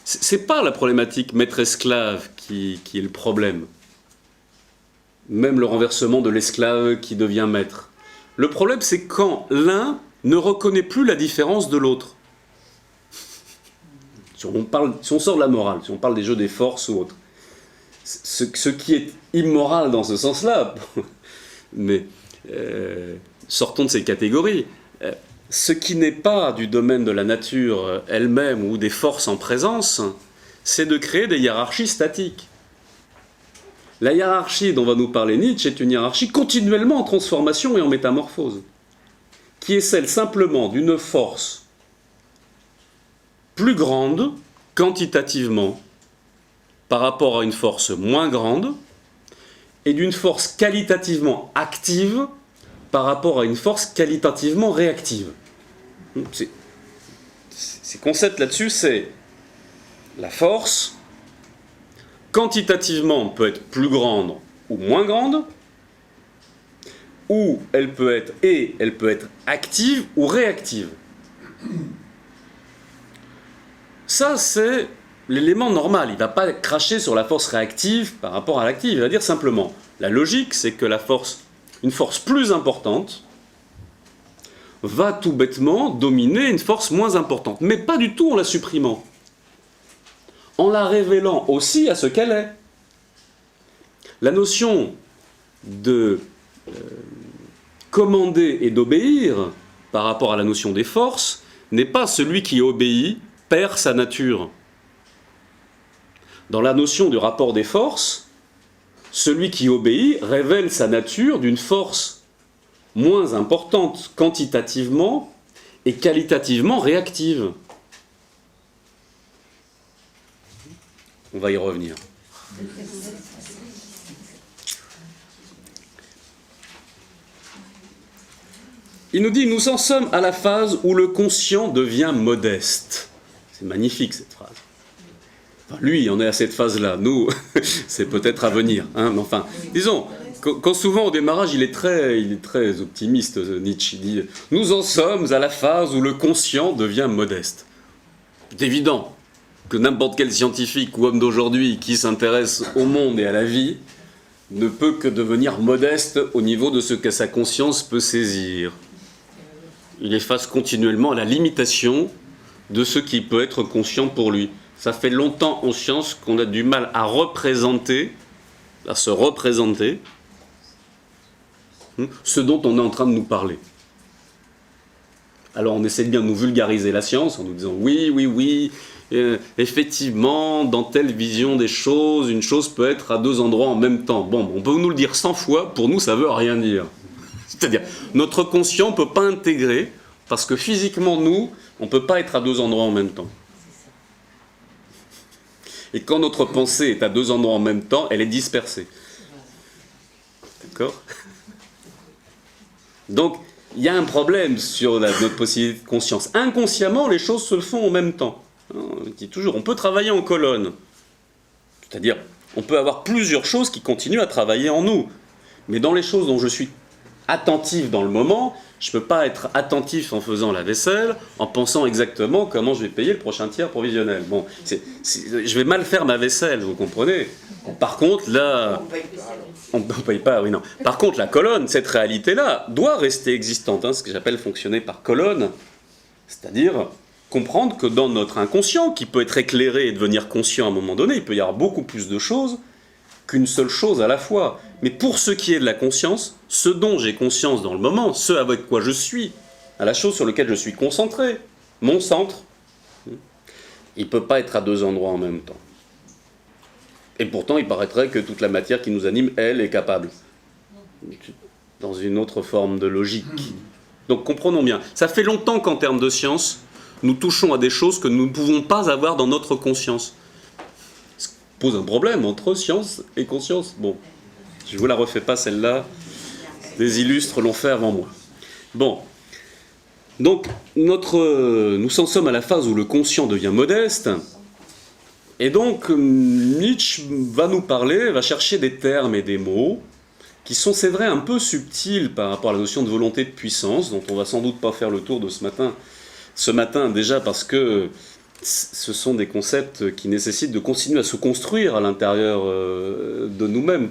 C'est pas la problématique maître-esclave qui est le problème. Même le renversement de l'esclave qui devient maître. Le problème, c'est quand l'un ne reconnaît plus la différence de l'autre. Si on sort de la morale, si on parle des jeux des forces ou autre, ce qui est immoral dans ce sens-là, mais sortons de ces catégories, ce qui n'est pas du domaine de la nature elle-même ou des forces en présence, c'est de créer des hiérarchies statiques. La hiérarchie dont va nous parler Nietzsche est une hiérarchie continuellement en transformation et en métamorphose, qui est celle simplement d'une force plus grande, quantitativement, par rapport à une force moins grande, et d'une force qualitativement active par rapport à une force qualitativement réactive. Ces concepts là-dessus, c'est la force, quantitativement, peut être plus grande ou moins grande, ou elle peut être active ou réactive. Ça, c'est l'élément normal. Il ne va pas cracher sur la force réactive par rapport à l'active. Il va dire simplement, la logique, c'est que une force plus importante va tout bêtement dominer une force moins importante. Mais pas du tout en la supprimant. En la révélant aussi à ce qu'elle est. La notion de commander et d'obéir par rapport à la notion des forces n'est pas celui qui obéit perd sa nature. Dans la notion du rapport des forces, celui qui obéit révèle sa nature d'une force moins importante quantitativement et qualitativement réactive. On va y revenir. Il nous dit, nous en sommes à la phase où le conscient devient modeste. C'est magnifique cette phrase. Enfin, lui, il en est à cette phase-là. Nous, c'est peut-être à venir. Hein, mais enfin, disons, quand souvent au démarrage, il est très optimiste, Nietzsche. Il dit, nous en sommes à la phase où le conscient devient modeste. C'est évident que n'importe quel scientifique ou homme d'aujourd'hui qui s'intéresse au monde et à la vie ne peut que devenir modeste au niveau de ce que sa conscience peut saisir. Il est face continuellement à la limitation de ce qui peut être conscient pour lui. Ça fait longtemps en science qu'on a du mal à se représenter ce dont on est en train de nous parler. Alors on essaie bien de nous vulgariser la science en nous disant oui, effectivement, dans telle vision des choses, une chose peut être à deux endroits en même temps. Bon, on peut nous le dire 100 fois, pour nous ça veut rien dire. C'est-à-dire, notre conscient ne peut pas intégrer, parce que physiquement, nous, on ne peut pas être à deux endroits en même temps. Et quand notre pensée est à deux endroits en même temps, elle est dispersée. D'accord ? Donc, il y a un problème sur notre possibilité de conscience. Inconsciemment, les choses se font en même temps. On dit toujours, on peut travailler en colonne. C'est-à-dire, on peut avoir plusieurs choses qui continuent à travailler en nous. Mais dans les choses dont je suis attentif dans le moment, je ne peux pas être attentif en faisant la vaisselle, en pensant exactement comment je vais payer le prochain tiers provisionnel. Bon, je vais mal faire ma vaisselle, vous comprenez ? Par contre, là... On ne paye pas, oui, non. Par contre, la colonne, cette réalité-là, doit rester existante, ce que j'appelle fonctionner par colonne, c'est-à-dire comprendre que dans notre inconscient, qui peut être éclairé et devenir conscient à un moment donné, il peut y avoir beaucoup plus de choses qu'une seule chose à la fois. Mais pour ce qui est de la conscience, ce dont j'ai conscience dans le moment, ce avec quoi je suis, à la chose sur laquelle je suis concentré, mon centre, il ne peut pas être à deux endroits en même temps. Et pourtant, il paraîtrait que toute la matière qui nous anime, elle, est capable. Dans une autre forme de logique. Donc comprenons bien. Ça fait longtemps qu'en termes de science, nous touchons à des choses que nous ne pouvons pas avoir dans notre conscience. Ça pose un problème entre science et conscience. Bon. Je ne vous la refais pas celle-là, des illustres l'ont fait avant moi. Bon, donc nous en sommes à la phase où le conscient devient modeste, et donc Nietzsche va nous parler, va chercher des termes et des mots qui sont, c'est vrai, un peu subtils par rapport à la notion de volonté de puissance, dont on va sans doute pas faire le tour de ce matin déjà parce que ce sont des concepts qui nécessitent de continuer à se construire à l'intérieur de nous-mêmes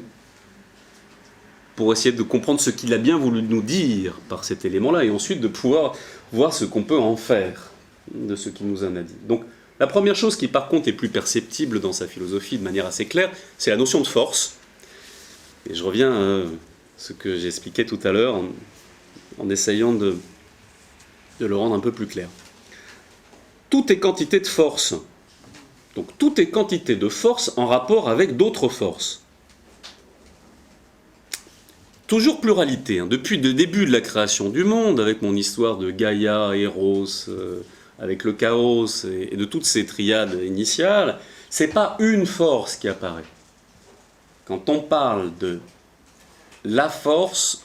pour essayer de comprendre ce qu'il a bien voulu nous dire par cet élément-là et ensuite de pouvoir voir ce qu'on peut en faire de ce qu'il nous en a dit. Donc la première chose qui par contre est plus perceptible dans sa philosophie de manière assez claire, c'est la notion de force. Et je reviens à ce que j'expliquais tout à l'heure en essayant de le rendre un peu plus clair. Tout est quantité de force. Donc tout est quantité de force en rapport avec d'autres forces. Toujours pluralité. Depuis le début de la création du monde, avec mon histoire de Gaïa, Eros, avec le chaos et de toutes ces triades initiales, c'est pas une force qui apparaît. Quand on parle de la force,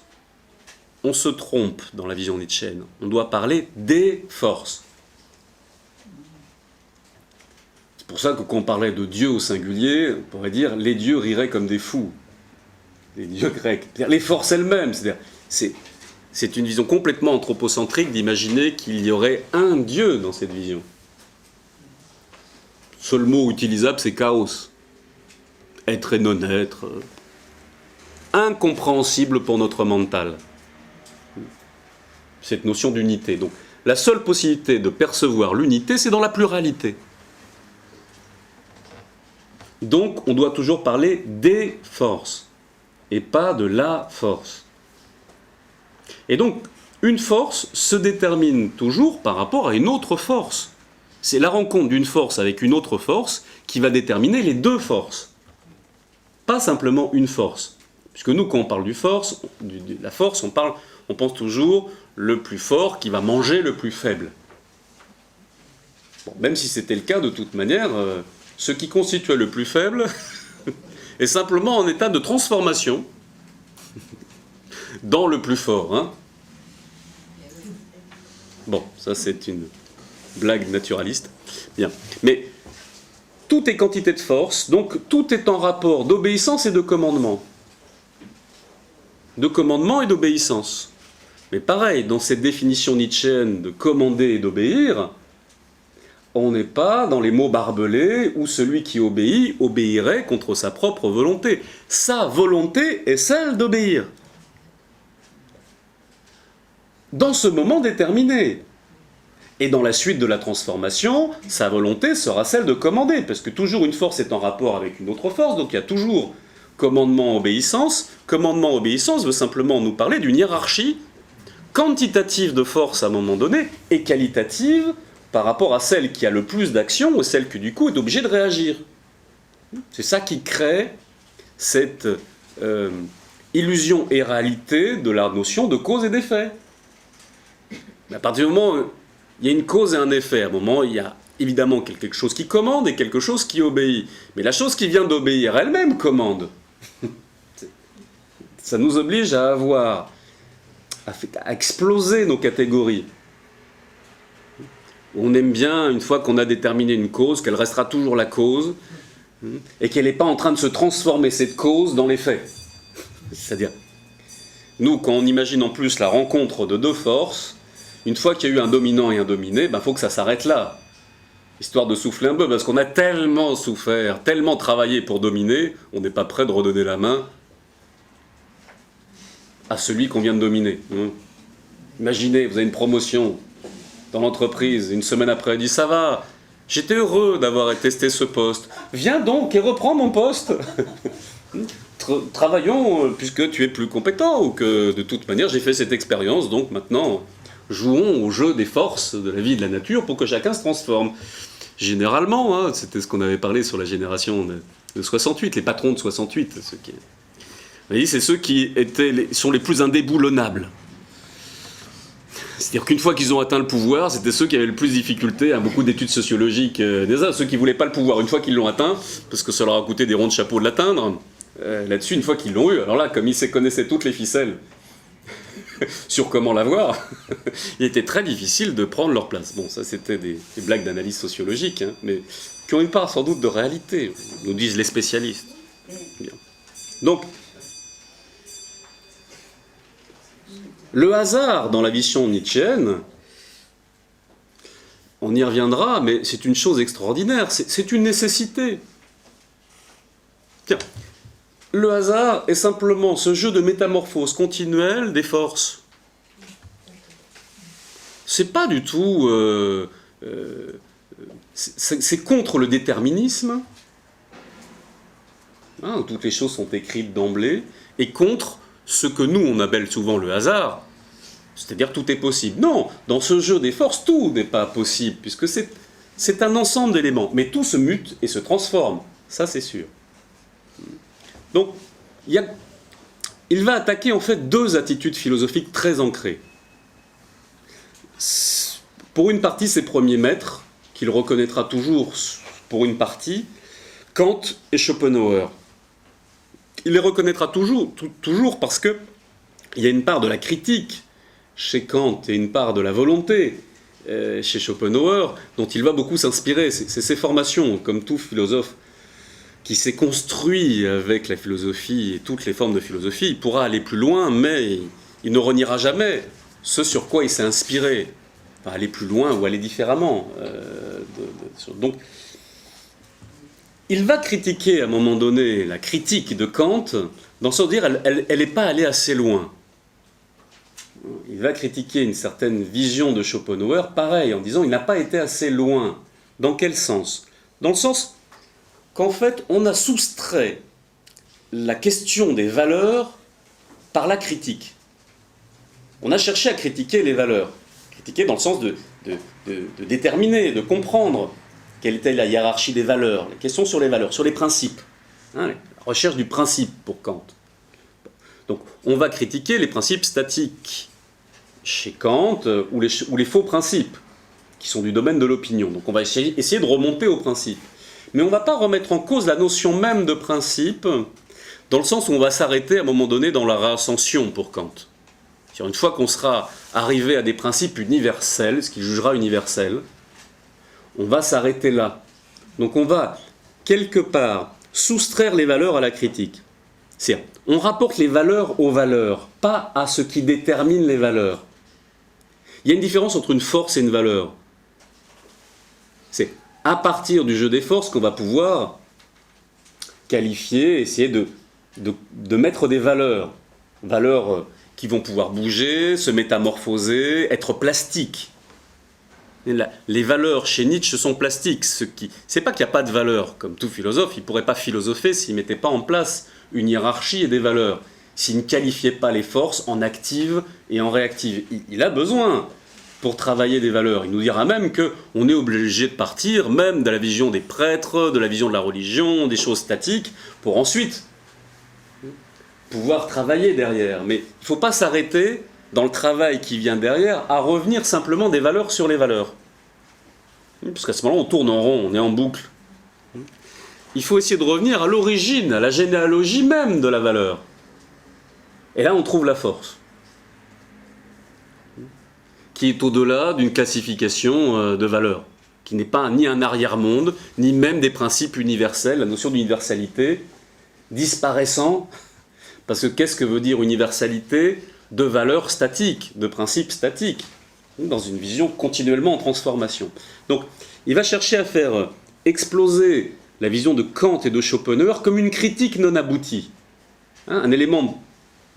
on se trompe dans la vision nietzschéenne. On doit parler des forces. C'est pour ça que quand on parlait de Dieu au singulier, on pourrait dire les dieux riraient comme des fous. Les dieux grecs. Les forces elles-mêmes. C'est une vision complètement anthropocentrique d'imaginer qu'il y aurait un Dieu dans cette vision. Le seul mot utilisable, c'est chaos. Être et non-être. Incompréhensible pour notre mental. Cette notion d'unité. Donc, la seule possibilité de percevoir l'unité, c'est dans la pluralité. Donc, on doit toujours parler des forces, et pas de la force. Et donc, une force se détermine toujours par rapport à une autre force. C'est la rencontre d'une force avec une autre force qui va déterminer les deux forces. Pas simplement une force. Puisque nous, quand on parle de la force, on pense toujours le plus fort qui va manger le plus faible. Bon, même si c'était le cas, de toute manière, ce qui constituait le plus faible est simplement en état de transformation dans le plus fort. Hein. Bon, ça c'est une blague naturaliste. Bien. Mais tout est quantité de force, donc tout est en rapport d'obéissance et de commandement. De commandement et d'obéissance. Mais pareil, dans cette définition nietzschéenne de commander et d'obéir, on n'est pas dans les mots barbelés où celui qui obéit obéirait contre sa propre volonté. Sa volonté est celle d'obéir. Dans ce moment déterminé. Et dans la suite de la transformation, sa volonté sera celle de commander, parce que toujours une force est en rapport avec une autre force, donc il y a toujours commandement-obéissance. Commandement-obéissance veut simplement nous parler d'une hiérarchie quantitative de force à un moment donné et qualitative par rapport à celle qui a le plus d'action ou celle qui du coup est obligée de réagir. C'est ça qui crée cette illusion et réalité de la notion de cause et d'effet. Mais à partir du moment où il y a une cause et un effet, à un moment il y a évidemment quelque chose qui commande et quelque chose qui obéit. Mais la chose qui vient d'obéir elle-même commande. Ça nous oblige à exploser nos catégories. On aime bien, une fois qu'on a déterminé une cause, qu'elle restera toujours la cause, et qu'elle n'est pas en train de se transformer, cette cause, dans les faits. C'est-à-dire, nous, quand on imagine en plus la rencontre de deux forces, une fois qu'il y a eu un dominant et un dominé, il faut que ça s'arrête là. Histoire de souffler un peu, parce qu'on a tellement souffert, tellement travaillé pour dominer, on n'est pas prêt de redonner la main à celui qu'on vient de dominer. Imaginez, vous avez une promotion dans l'entreprise, une semaine après, elle dit « ça va, j'étais heureux d'avoir testé ce poste, viens donc et reprends mon poste !» Travaillons puisque tu es plus compétent, ou que de toute manière j'ai fait cette expérience, donc maintenant jouons au jeu des forces de la vie et de la nature pour que chacun se transforme. Généralement, c'était ce qu'on avait parlé sur la génération de 68, les patrons de 68, vous voyez, c'est ceux qui sont les plus indéboulonnables. C'est-à-dire qu'une fois qu'ils ont atteint le pouvoir, c'était ceux qui avaient le plus de difficultés à beaucoup d'études sociologiques. Ceux qui ne voulaient pas le pouvoir, une fois qu'ils l'ont atteint, parce que ça leur a coûté des ronds de chapeau de l'atteindre, là-dessus une fois qu'ils l'ont eu. Alors là, comme ils connaissaient toutes les ficelles sur comment l'avoir, il était très difficile de prendre leur place. Bon, ça c'était des blagues d'analyse sociologique, hein, mais qui ont une part sans doute de réalité, nous disent les spécialistes. Bien. Donc, le hasard dans la vision nietzschéenne, on y reviendra, mais c'est une chose extraordinaire, c'est une nécessité. Tiens, le hasard est simplement ce jeu de métamorphose continuelle des forces. C'est pas du tout... c'est contre le déterminisme, hein, où toutes les choses sont écrites d'emblée, et contre ce que nous, on appelle souvent le hasard, c'est-à-dire tout est possible. Non, dans ce jeu des forces, tout n'est pas possible, puisque c'est un ensemble d'éléments, mais tout se mute et se transforme, ça c'est sûr. Donc, il va attaquer en fait deux attitudes philosophiques très ancrées. Pour une partie, ses premiers maîtres, qu'il reconnaîtra toujours pour une partie, Kant et Schopenhauer. Il les reconnaîtra toujours parce qu'il y a une part de la critique chez Kant et une part de la volonté chez Schopenhauer dont il va beaucoup s'inspirer. C'est ses formations, comme tout philosophe qui s'est construit avec la philosophie et toutes les formes de philosophie, il pourra aller plus loin, mais il ne reniera jamais ce sur quoi il s'est inspiré. Enfin, aller plus loin ou aller différemment. Donc, il va critiquer à un moment donné la critique de Kant, dans le sens de dire elle n'est pas allée assez loin. Il va critiquer une certaine vision de Schopenhauer, pareil, en disant il n'a pas été assez loin. Dans quel sens? Dans le sens qu'en fait, on a soustrait la question des valeurs par la critique. On a cherché à critiquer les valeurs. Critiquer dans le sens de déterminer, de comprendre quelle était la hiérarchie des valeurs, les questions sur les valeurs, sur les principes. Hein, la recherche du principe pour Kant. Donc, on va critiquer les principes statiques chez Kant ou les faux principes qui sont du domaine de l'opinion. Donc, on va essayer de remonter aux principes. Mais on ne va pas remettre en cause la notion même de principe, dans le sens où on va s'arrêter à un moment donné dans la réascension pour Kant. C'est-à-dire une fois qu'on sera arrivé à des principes universels, ce qu'il jugera universel, on va s'arrêter là. Donc on va, quelque part, soustraire les valeurs à la critique. C'est-à-dire, on rapporte les valeurs aux valeurs, pas à ce qui détermine les valeurs. Il y a une différence entre une force et une valeur. C'est à partir du jeu des forces qu'on va pouvoir qualifier, essayer de mettre des valeurs. Valeurs qui vont pouvoir bouger, se métamorphoser, être plastiques. Les valeurs chez Nietzsche sont plastiques. C'est pas qu'il n'y a pas de valeurs. Comme tout philosophe, il ne pourrait pas philosopher s'il ne mettait pas en place une hiérarchie et des valeurs. S'il ne qualifiait pas les forces en actives et en réactives. Il a besoin, pour travailler des valeurs. Il nous dira même qu'on est obligé de partir, même de la vision des prêtres, de la vision de la religion, des choses statiques, pour ensuite pouvoir travailler derrière. Mais il ne faut pas s'arrêter, dans le travail qui vient derrière, à revenir simplement des valeurs sur les valeurs. Parce qu'à ce moment-là, on tourne en rond, on est en boucle. Il faut essayer de revenir à l'origine, à la généalogie même de la valeur. Et là, on trouve la force, qui est au-delà d'une classification de valeurs, qui n'est pas ni un arrière-monde, ni même des principes universels, la notion d'universalité disparaissant, parce que qu'est-ce que veut dire universalité? De valeurs statiques, de principes statiques, dans une vision continuellement en transformation. Donc, il va chercher à faire exploser la vision de Kant et de Schopenhauer comme une critique non aboutie. Hein, un élément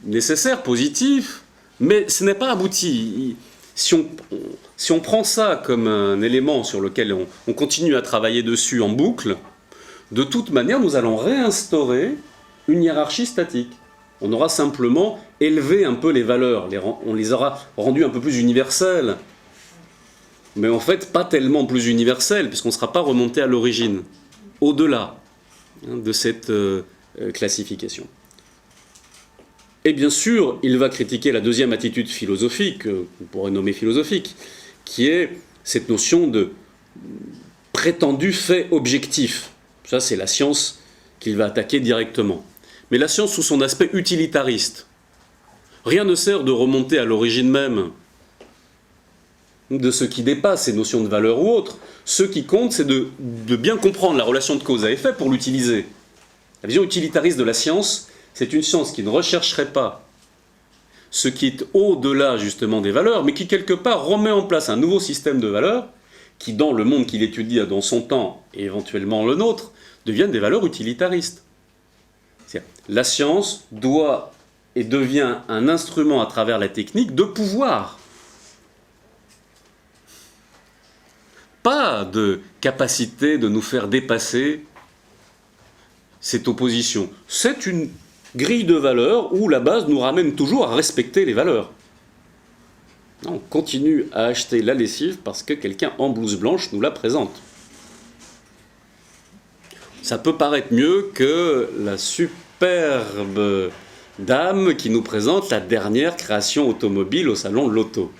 nécessaire, positif, mais ce n'est pas abouti. Si on prend ça comme un élément sur lequel on continue à travailler dessus en boucle, de toute manière, nous allons réinstaurer une hiérarchie statique. On aura simplement élevé un peu les valeurs, on les aura rendues un peu plus universelles. Mais en fait, pas tellement plus universelles, puisqu'on ne sera pas remonté à l'origine, au-delà de cette classification. Et bien sûr, il va critiquer la deuxième attitude philosophique, qu'on pourrait nommer philosophique, qui est cette notion de prétendu fait objectif. Ça, c'est la science qu'il va attaquer directement. mais la science sous son aspect utilitariste. Rien ne sert de remonter à l'origine même de ce qui dépasse ces notions de valeur ou autre. Ce qui compte, c'est de bien comprendre la relation de cause à effet pour l'utiliser. La vision utilitariste de la science, c'est une science qui ne rechercherait pas ce qui est au-delà justement des valeurs, mais qui quelque part remet en place un nouveau système de valeurs qui, dans le monde qu'il étudie dans son temps et éventuellement le nôtre, deviennent des valeurs utilitaristes. La science doit et devient un instrument à travers la technique de pouvoir. Pas de capacité de nous faire dépasser cette opposition. C'est une grille de valeurs où la base nous ramène toujours à respecter les valeurs. On continue à acheter la lessive parce que quelqu'un en blouse blanche nous la présente. Ça peut paraître mieux que la superbe dame qui nous présente la dernière création automobile au salon de l'auto.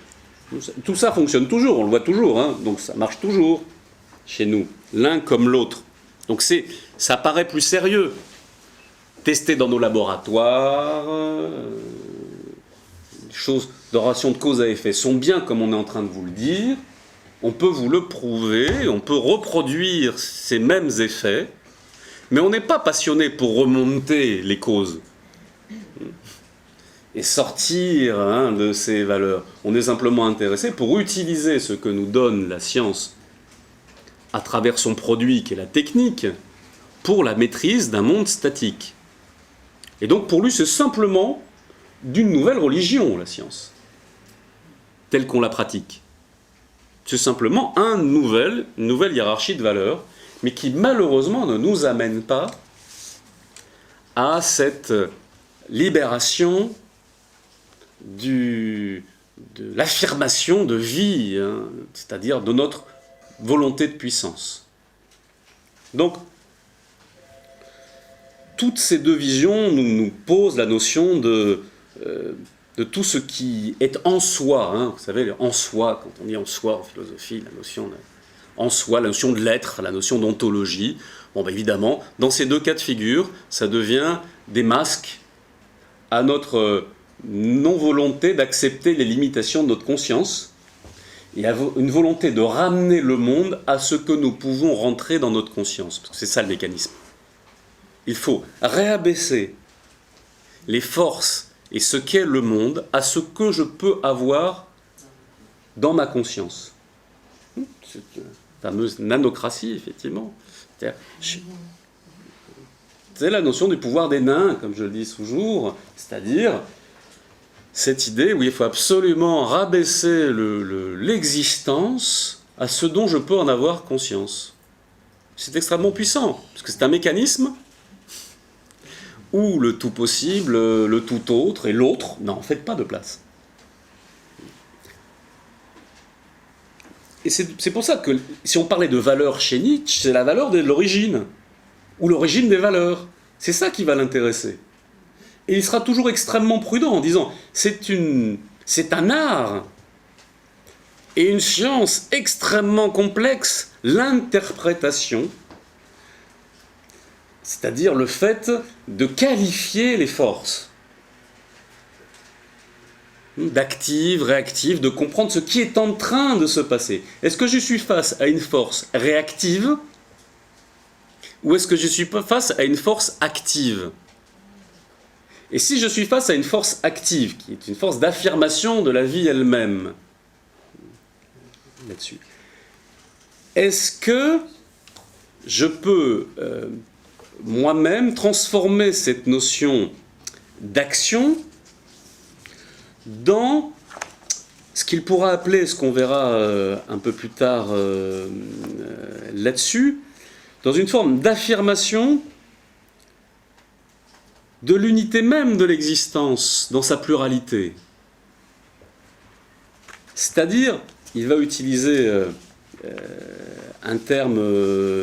Tout ça fonctionne toujours, on le voit toujours, hein, donc ça marche toujours chez nous, l'un comme l'autre. Donc ça paraît plus sérieux. Testé dans nos laboratoires, les choses de relation de cause à effet sont bien comme on est en train de vous le dire, on peut vous le prouver, on peut reproduire ces mêmes effets, mais on n'est pas passionné pour remonter les causes et sortir de ces valeurs. On est simplement intéressé pour utiliser ce que nous donne la science à travers son produit qui est la technique pour la maîtrise d'un monde statique. Et donc pour lui c'est simplement d'une nouvelle religion, la science, telle qu'on la pratique. C'est simplement une nouvelle hiérarchie de valeurs, mais qui malheureusement ne nous amène pas à cette libération de l'affirmation de vie, c'est-à-dire de notre volonté de puissance. Donc, toutes ces deux visions nous posent la notion de tout ce qui est en soi. Vous savez, en soi, quand on dit en soi en philosophie, la notion en soi, la notion de l'être, la notion d'ontologie. Bon, évidemment, dans ces deux cas de figure, ça devient des masques à notre non-volonté d'accepter les limitations de notre conscience et à une volonté de ramener le monde à ce que nous pouvons rentrer dans notre conscience. Parce que c'est ça le mécanisme. Il faut réabaisser les forces et ce qu'est le monde à ce que je peux avoir dans ma conscience. Cette fameuse nanocratie, effectivement. C'est la notion du pouvoir des nains, comme je le dis toujours, c'est-à-dire cette idée où il faut absolument rabaisser l'existence à ce dont je peux en avoir conscience. C'est extrêmement puissant, parce que c'est un mécanisme où le tout possible, le tout autre et l'autre n'en fait pas de place. Et c'est pour ça que si on parlait de valeur chez Nietzsche, c'est la valeur de l'origine, ou l'origine des valeurs. C'est ça qui va l'intéresser. Et il sera toujours extrêmement prudent en disant c'est un art et une science extrêmement complexe, l'interprétation, c'est-à-dire le fait de qualifier les forces, d'active, réactive, de comprendre ce qui est en train de se passer. Est-ce que je suis face à une force réactive ou est-ce que je suis face à une force active ? Et si je suis face à une force active, qui est une force d'affirmation de la vie elle-même, là-dessus, est-ce que je peux moi-même transformer cette notion d'action dans ce qu'il pourra appeler, ce qu'on verra un peu plus tard là-dessus, dans une forme d'affirmation de l'unité même de l'existence dans sa pluralité. C'est-à-dire, il va utiliser un terme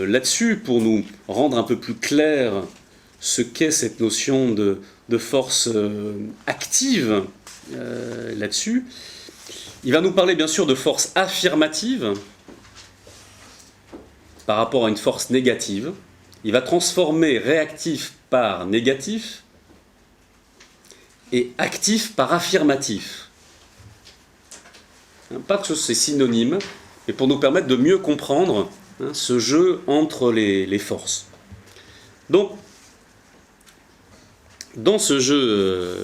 là-dessus pour nous rendre un peu plus clair ce qu'est cette notion de force active là-dessus. Il va nous parler bien sûr de force affirmative par rapport à une force négative. Il va transformer réactif par négatif et actif par affirmatif. Pas que c'est synonyme, mais pour nous permettre de mieux comprendre ce jeu entre les forces. Donc, dans ce jeu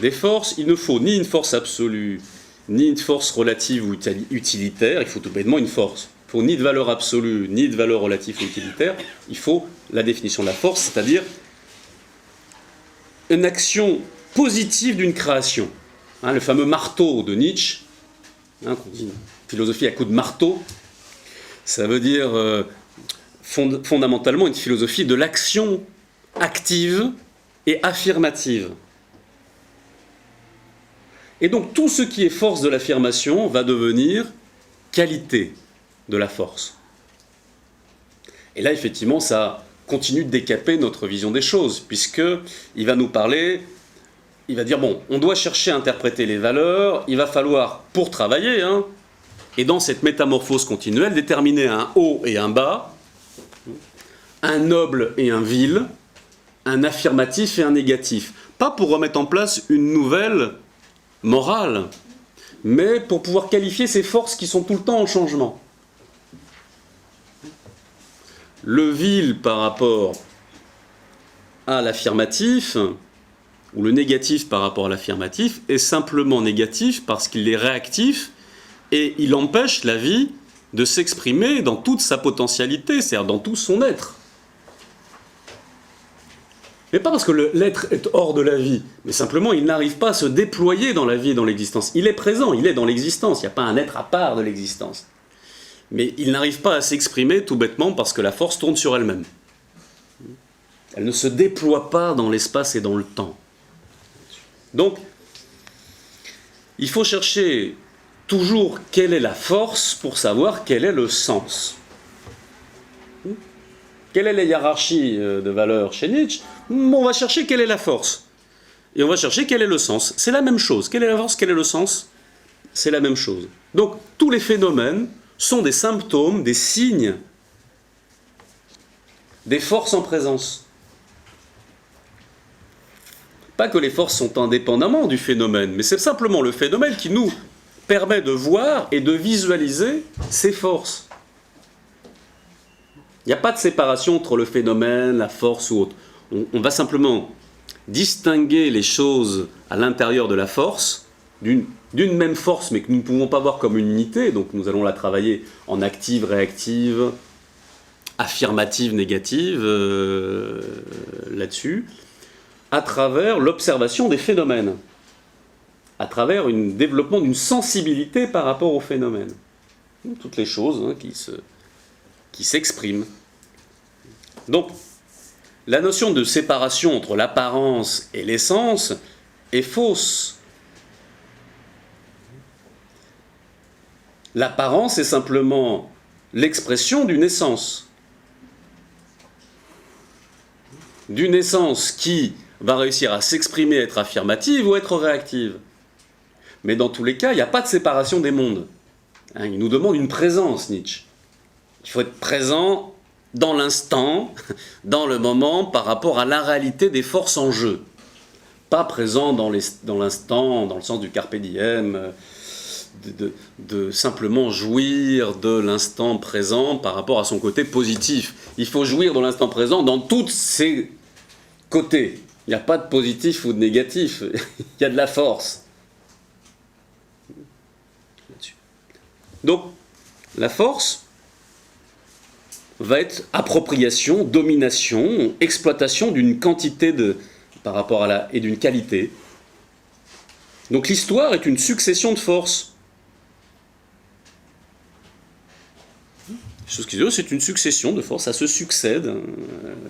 des forces, il ne faut ni une force absolue, ni une force relative ou utilitaire, il faut tout bêtement une force. Il ne faut ni de valeur absolue, ni de valeur relative ou utilitaire, il faut la définition de la force, c'est-à-dire une action positive d'une création. Le fameux marteau de Nietzsche, qu'on dit philosophie à coup de marteau, ça veut dire fondamentalement une philosophie de l'action active et affirmative. Et donc tout ce qui est force de l'affirmation va devenir qualité de la force. Et là, effectivement, ça continue de décaper notre vision des choses, puisqu'il va nous parler, il va dire, bon, on doit chercher à interpréter les valeurs, il va falloir, pour travailler, et dans cette métamorphose continuelle, déterminer un haut et un bas, un noble et un vil, un affirmatif et un négatif. Pas pour remettre en place une nouvelle morale, mais pour pouvoir qualifier ces forces qui sont tout le temps en changement. Le vil par rapport à l'affirmatif, ou le négatif par rapport à l'affirmatif, est simplement négatif parce qu'il est réactif et il empêche la vie de s'exprimer dans toute sa potentialité, c'est-à-dire dans tout son être. Mais pas parce que l'être est hors de la vie, mais simplement il n'arrive pas à se déployer dans la vie et dans l'existence. Il est présent, il est dans l'existence, il n'y a pas un être à part de l'existence. Mais il n'arrive pas à s'exprimer tout bêtement parce que la force tourne sur elle-même. Elle ne se déploie pas dans l'espace et dans le temps. Donc, il faut chercher toujours quelle est la force pour savoir quel est le sens. Quelle est la hiérarchie de valeurs chez Nietzsche ? On va chercher quelle est la force. Et on va chercher quel est le sens. C'est la même chose. Quelle est la force ? Quel est le sens ? C'est la même chose. Donc, tous les phénomènes sont des symptômes, des signes, des forces en présence. Pas que les forces sont indépendamment du phénomène, mais c'est simplement le phénomène qui nous permet de voir et de visualiser ces forces. Il n'y a pas de séparation entre le phénomène, la force ou autre. On va simplement distinguer les choses à l'intérieur de la force, d'une même force, mais que nous ne pouvons pas voir comme une unité, donc nous allons la travailler en active, réactive, affirmative, négative, là-dessus, à travers l'observation des phénomènes, à travers un développement d'une sensibilité par rapport aux phénomènes. Toutes les choses qui s'expriment. Donc, la notion de séparation entre l'apparence et l'essence est fausse. L'apparence est simplement l'expression d'une essence. D'une essence qui va réussir à s'exprimer, être affirmative ou être réactive. Mais dans tous les cas, il n'y a pas de séparation des mondes. Il nous demande une présence, Nietzsche. Il faut être présent dans l'instant, dans le moment, par rapport à la réalité des forces en jeu. Pas présent dans l'instant, dans le sens du carpe diem, de simplement jouir de l'instant présent par rapport à son côté positif. Il faut jouir de l'instant présent dans tous ses côtés. Il n'y a pas de positif ou de négatif, il y a de la force. Donc, la force va être appropriation, domination, exploitation d'une quantité par rapport et d'une qualité. Donc l'histoire est une succession de forces. C'est une succession de forces, ça se succède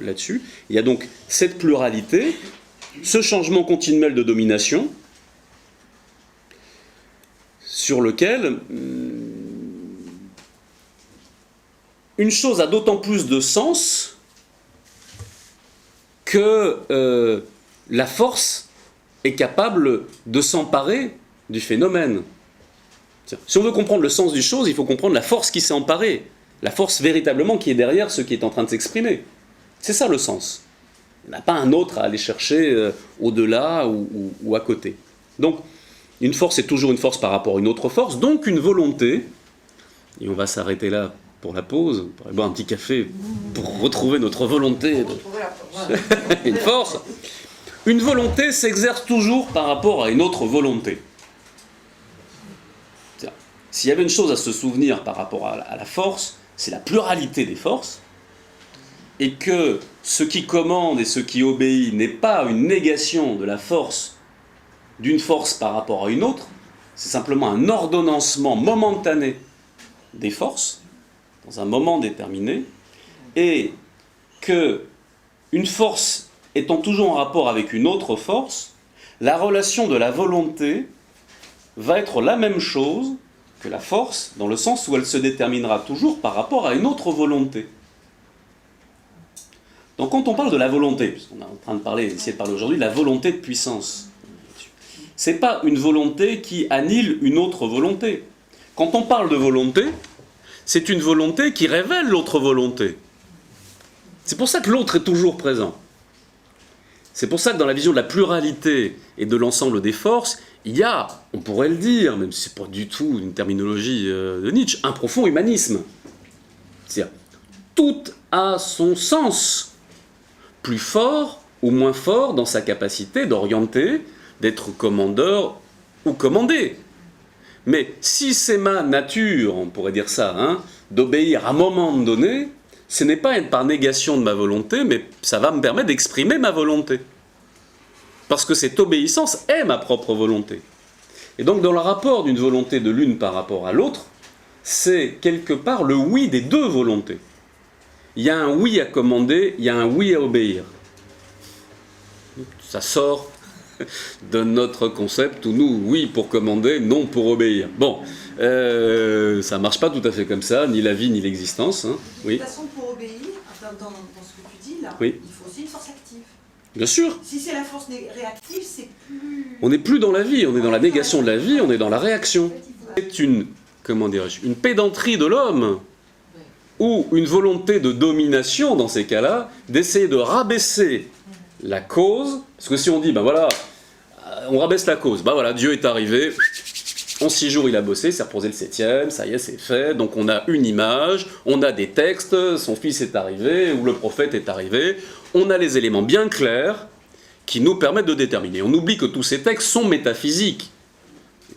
là-dessus. Il y a donc cette pluralité, ce changement continuel de domination, sur lequel une chose a d'autant plus de sens que la force est capable de s'emparer du phénomène. Si on veut comprendre le sens du chose, il faut comprendre la force qui s'est emparée, la force véritablement qui est derrière ce qui est en train de s'exprimer. C'est ça le sens. Il n'y en a pas un autre à aller chercher au-delà ou à côté. Donc, une force est toujours une force par rapport à une autre force, donc une volonté, et on va s'arrêter là pour la pause, on pourrait boire un petit café pour retrouver notre volonté, une force. Une volonté s'exerce toujours par rapport à une autre volonté. S'il y avait une chose à se souvenir par rapport à la force, c'est la pluralité des forces, et que ce qui commande et ce qui obéit n'est pas une négation de la force d'une force par rapport à une autre, c'est simplement un ordonnancement momentané des forces, dans un moment déterminé, et que une force étant toujours en rapport avec une autre force, la relation de la volonté va être la même chose que la force, dans le sens où elle se déterminera toujours par rapport à une autre volonté. Donc quand on parle de la volonté, puisqu'on est en train de parler, d'essayer de parler aujourd'hui de la volonté de puissance, c'est pas une volonté qui annule une autre volonté. Quand on parle de volonté, c'est une volonté qui révèle l'autre volonté. C'est pour ça que l'autre est toujours présent. C'est pour ça que dans la vision de la pluralité et de l'ensemble des forces, il y a, on pourrait le dire, même si ce n'est pas du tout une terminologie de Nietzsche, un profond humanisme. C'est-à-dire, tout a son sens, plus fort ou moins fort dans sa capacité d'orienter, d'être commandeur ou commandé. Mais si c'est ma nature, on pourrait dire ça, d'obéir à un moment donné, ce n'est pas par négation de ma volonté, mais ça va me permettre d'exprimer ma volonté. Parce que cette obéissance est ma propre volonté. Et donc dans le rapport d'une volonté de l'une par rapport à l'autre, c'est quelque part le oui des deux volontés. Il y a un oui à commander, il y a un oui à obéir. Ça sort de notre concept où nous, oui pour commander, non pour obéir. Bon, ça ne marche pas tout à fait comme ça, ni la vie ni l'existence. Oui. De toute façon, pour obéir, dans ce que tu dis là, oui. il faut aussi une force active. Bien sûr. Si c'est la force réactive, c'est plus... On n'est plus dans la vie, on est dans la négation de la vie, on est dans la réaction. C'est une, comment dirais-je, une pédanterie de l'homme, ou une volonté de domination, dans ces cas-là, d'essayer de rabaisser la cause, parce que si on dit, ben voilà, on rabaisse la cause, ben voilà, Dieu est arrivé, en 6 jours il a bossé, s'est reposé le 7e, ça y est, c'est fait, donc on a une image, on a des textes, son fils est arrivé, ou le prophète est arrivé, on a les éléments bien clairs qui nous permettent de déterminer. On oublie que tous ces textes sont métaphysiques.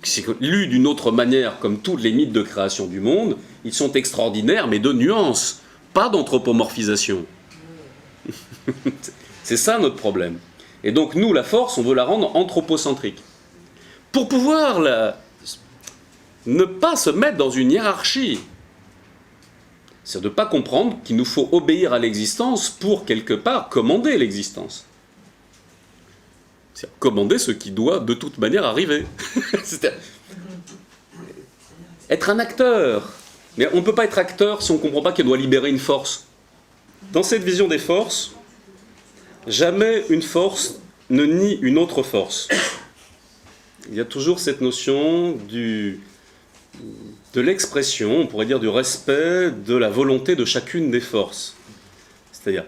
C'est lus d'une autre manière, comme tous les mythes de création du monde, ils sont extraordinaires, mais de nuances, pas d'anthropomorphisation. C'est ça notre problème. Et donc nous, la force, on veut la rendre anthropocentrique. Pour pouvoir ne pas se mettre dans une hiérarchie, c'est de ne pas comprendre qu'il nous faut obéir à l'existence pour, quelque part, commander l'existence. C'est commander ce qui doit de toute manière arriver. C'est-à-dire être un acteur. Mais on ne peut pas être acteur si on ne comprend pas qu'il doit libérer une force. Dans cette vision des forces, jamais une force ne nie une autre force. Il y a toujours cette notion de l'expression, on pourrait dire du respect de la volonté de chacune des forces. C'est-à-dire,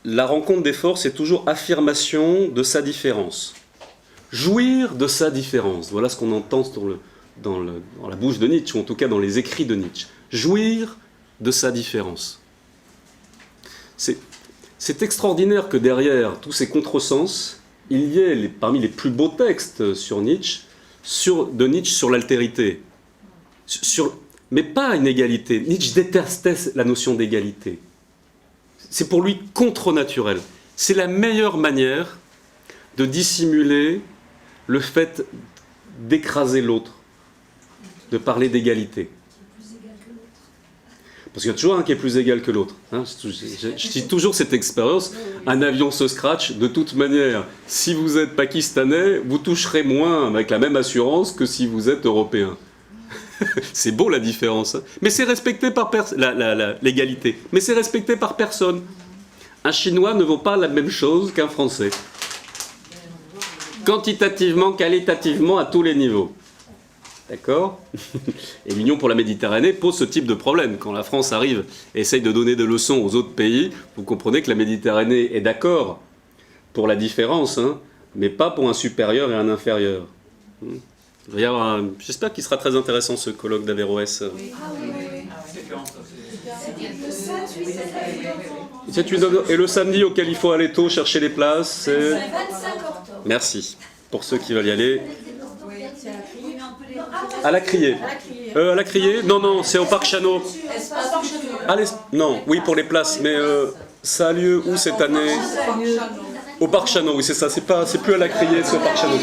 la rencontre des forces est toujours affirmation de sa différence. Jouir de sa différence. Voilà ce qu'on entend dans la bouche de Nietzsche, ou en tout cas dans les écrits de Nietzsche. Jouir de sa différence. C'est extraordinaire que derrière tous ces contresens, il y ait parmi les plus beaux textes de Nietzsche sur l'altérité. Mais pas une égalité. Nietzsche détestait la notion d'égalité. C'est pour lui contre-naturel. C'est la meilleure manière de dissimuler le fait d'écraser l'autre, de parler d'égalité. Parce qu'il y a toujours un qui est plus égal que l'autre. Je cite toujours cette expérience, un avion se scratch, de toute manière, si vous êtes pakistanais, vous toucherez moins avec la même assurance que si vous êtes européen. C'est beau la différence, mais c'est respecté par l'égalité, mais c'est respecté par personne. Un Chinois ne vaut pas la même chose qu'un Français. Quantitativement, qualitativement, à tous les niveaux. D'accord? Et l'Union pour la Méditerranée pose ce type de problème. Quand la France arrive et essaye de donner des leçons aux autres pays, vous comprenez que la Méditerranée est d'accord pour la différence, hein, mais pas pour un supérieur et un inférieur. J'espère qu'il sera très intéressant ce colloque d'Averroès. Oui. Ah oui, oui, oui. Le 7, 8, 7. Et le samedi auquel il faut aller tôt chercher les places, c'est... Le 25 octobre. Merci. Pour ceux qui veulent y aller. Oui, c'est à la criée. À la criée. À la criée? Non, non, c'est au Parc Chanot. Allez, non, oui, pour les places, mais ça a lieu où cette année? Au Parc Chanot, oui, c'est ça. C'est plus à la criée, c'est au Parc Chanot.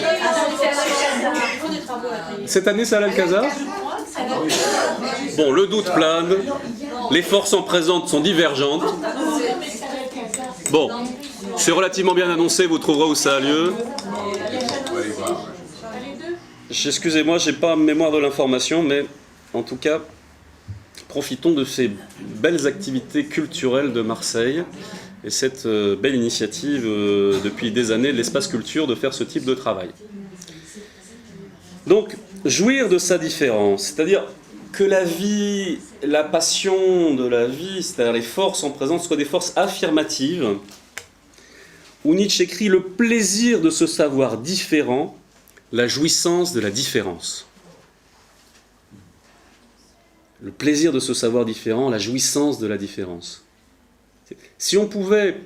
Cette année, c'est à l'Alcazar? Bon, le doute plane. Les forces en présente sont divergentes. Bon, c'est relativement bien annoncé, vous trouverez où ça a lieu. Excusez-moi, j'ai pas mémoire de l'information, mais en tout cas, profitons de ces belles activités culturelles de Marseille et cette belle initiative depuis des années de l'Espace Culture de faire ce type de travail. Donc, jouir de sa différence, c'est-à-dire que la vie, la passion de la vie, c'est-à-dire les forces en présence, soient des forces affirmatives, où Nietzsche écrit le plaisir de se savoir différent, la jouissance de la différence. Le plaisir de se savoir différent, la jouissance de la différence. Si on pouvait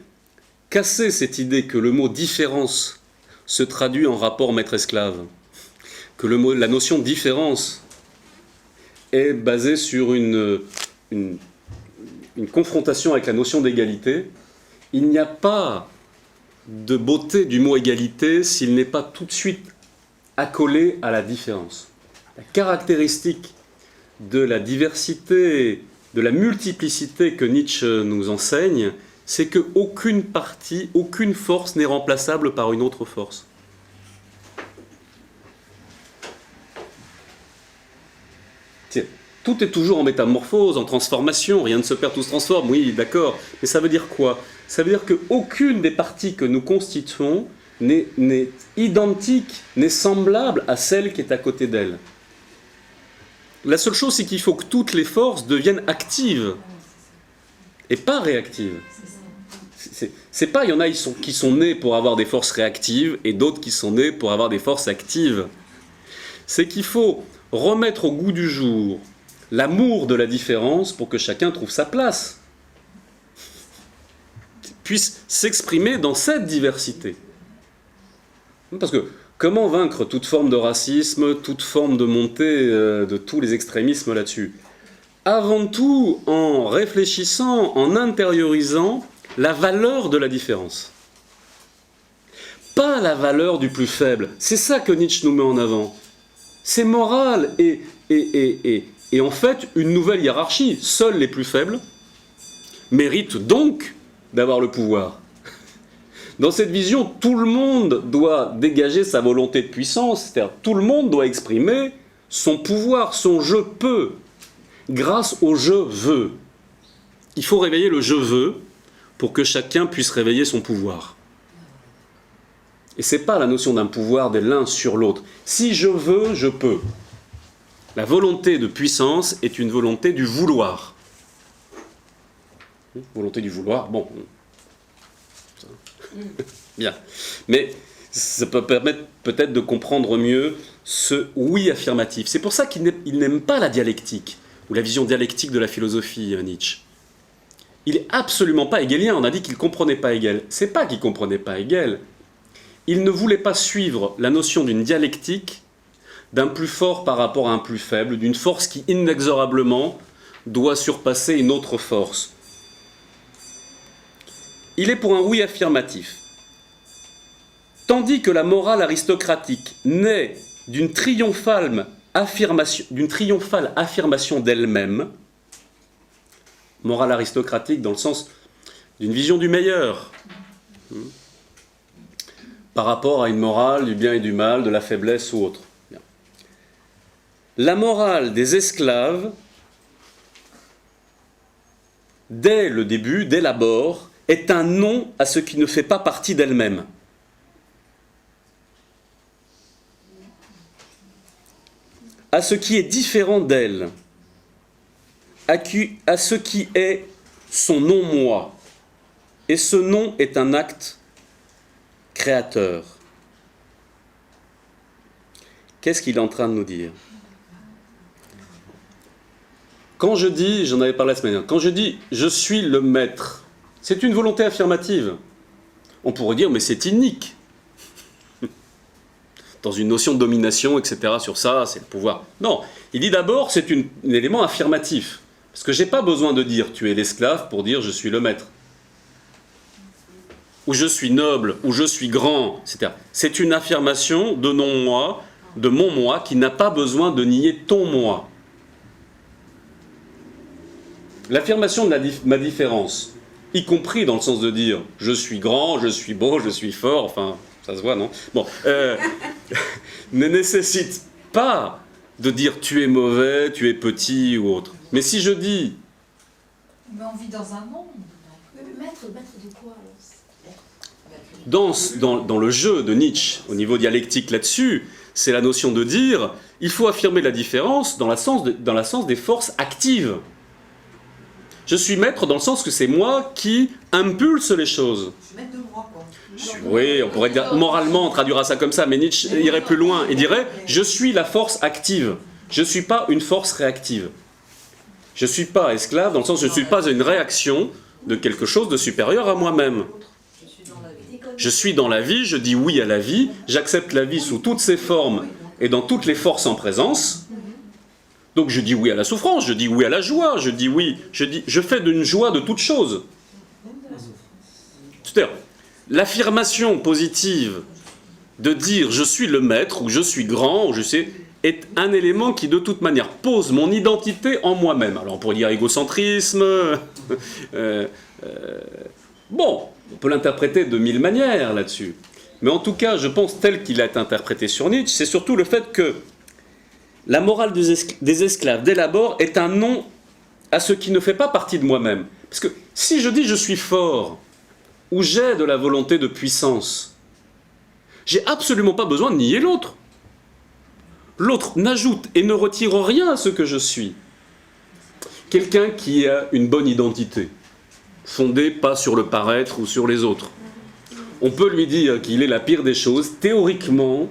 casser cette idée que le mot différence se traduit en rapport maître-esclave, que la notion de différence est basée sur une confrontation avec la notion d'égalité, il n'y a pas de beauté du mot égalité s'il n'est pas tout de suite accolé à la différence. La caractéristique de la diversité, de la multiplicité que Nietzsche nous enseigne, c'est qu'aucune partie, aucune force n'est remplaçable par une autre force. Tiens, tout est toujours en métamorphose, en transformation, rien ne se perd, tout se transforme, oui, d'accord, mais ça veut dire quoi? Ça veut dire qu'aucune des parties que nous constituons n'est identique, n'est semblable à celle qui est à côté d'elle. La seule chose, c'est qu'il faut que toutes les forces deviennent actives et pas réactives. C'est pas, il y en a qui sont nés pour avoir des forces réactives et d'autres qui sont nés pour avoir des forces actives. C'est qu'il faut remettre au goût du jour l'amour de la différence pour que chacun trouve sa place, puisse s'exprimer dans cette diversité. Parce que comment vaincre toute forme de racisme, toute forme de montée de tous les extrémismes là-dessus? Avant tout en réfléchissant, en intériorisant la valeur de la différence. Pas la valeur du plus faible. C'est ça que Nietzsche nous met en avant. C'est moral et en fait une nouvelle hiérarchie. Seuls les plus faibles méritent donc d'avoir le pouvoir. Dans cette vision, tout le monde doit dégager sa volonté de puissance, c'est-à-dire tout le monde doit exprimer son pouvoir, son je peux, grâce au je veux. Il faut réveiller le je veux pour que chacun puisse réveiller son pouvoir. Et ce n'est pas la notion d'un pouvoir de l'un sur l'autre. Si je veux, je peux. La volonté de puissance est une volonté du vouloir. Volonté du vouloir, bon. Bien. Mais ça peut permettre peut-être de comprendre mieux ce oui affirmatif. C'est pour ça qu'il n'aime pas la dialectique, ou la vision dialectique de la philosophie, Nietzsche. Il n'est absolument pas hegelien. On a dit qu'il ne comprenait pas Hegel. C'est pas qu'il ne comprenait pas Hegel. Il ne voulait pas suivre la notion d'une dialectique d'un plus fort par rapport à un plus faible, d'une force qui inexorablement doit surpasser une autre force. Il est pour un oui affirmatif. Tandis que la morale aristocratique naît d'une triomphale affirmation d'elle-même, morale aristocratique dans le sens d'une vision du meilleur, par rapport à une morale du bien et du mal, de la faiblesse ou autre. Bien. La morale des esclaves, dès le début, dès l'abord, est un non à ce qui ne fait pas partie d'elle-même. à ce qui est différent d'elle, à ce qui est son non-moi. Et ce non est un acte créateur. Qu'est-ce qu'il est en train de nous dire? Quand je dis, j'en avais parlé la semaine dernière, quand je dis « je suis le maître », c'est une volonté affirmative. On pourrait dire « mais c'est inique ». Dans une notion de domination, etc., sur ça, c'est le pouvoir. Non, il dit d'abord c'est un élément affirmatif. Parce que je n'ai pas besoin de dire « tu es l'esclave » pour dire « je suis le maître ». Ou « je suis noble », ou « je suis grand », etc. C'est une affirmation de non-moi, de mon moi, qui n'a pas besoin de nier ton moi. L'affirmation de ma différence, y compris dans le sens de dire « je suis grand, je suis beau, je suis fort », enfin, ça se voit, non? Bon, ne nécessite pas de dire « tu es mauvais, tu es petit » ou autre. Mais si je dis... Mais on vit dans un monde. Maître de quoi alors? Dans le jeu de Nietzsche, au niveau dialectique là-dessus, c'est la notion de dire il faut affirmer la différence dans la sens des forces actives. Je suis maître dans le sens que c'est moi qui impulse les choses. Je suis maître de moi, quoi. Oui, on pourrait dire, moralement, on traduira ça comme ça, mais Nietzsche irait plus loin et dirait « je suis la force active, je ne suis pas une force réactive. Je ne suis pas esclave dans le sens que je ne suis pas une réaction de quelque chose de supérieur à moi-même. Je suis dans la vie, je dis oui à la vie, j'accepte la vie sous toutes ses formes et dans toutes les forces en présence. Donc je dis oui à la souffrance, je dis oui à la joie, je dis oui, je fais d'une joie de toute chose. C'est-à-dire, l'affirmation positive de dire je suis le maître, ou je suis grand, ou je sais, est un élément qui de toute manière pose mon identité en moi-même. Alors on pourrait dire égocentrisme, bon, on peut l'interpréter de mille manières là-dessus. Mais en tout cas, je pense tel qu'il a été interprété sur Nietzsche, c'est surtout le fait que la morale des esclaves, dès l'abord, est un non à ce qui ne fait pas partie de moi-même. Parce que si je dis je suis fort, ou j'ai de la volonté de puissance, j'ai absolument pas besoin de nier l'autre. L'autre n'ajoute et ne retire rien à ce que je suis. Quelqu'un qui a une bonne identité, fondée pas sur le paraître ou sur les autres. On peut lui dire qu'il est la pire des choses, théoriquement,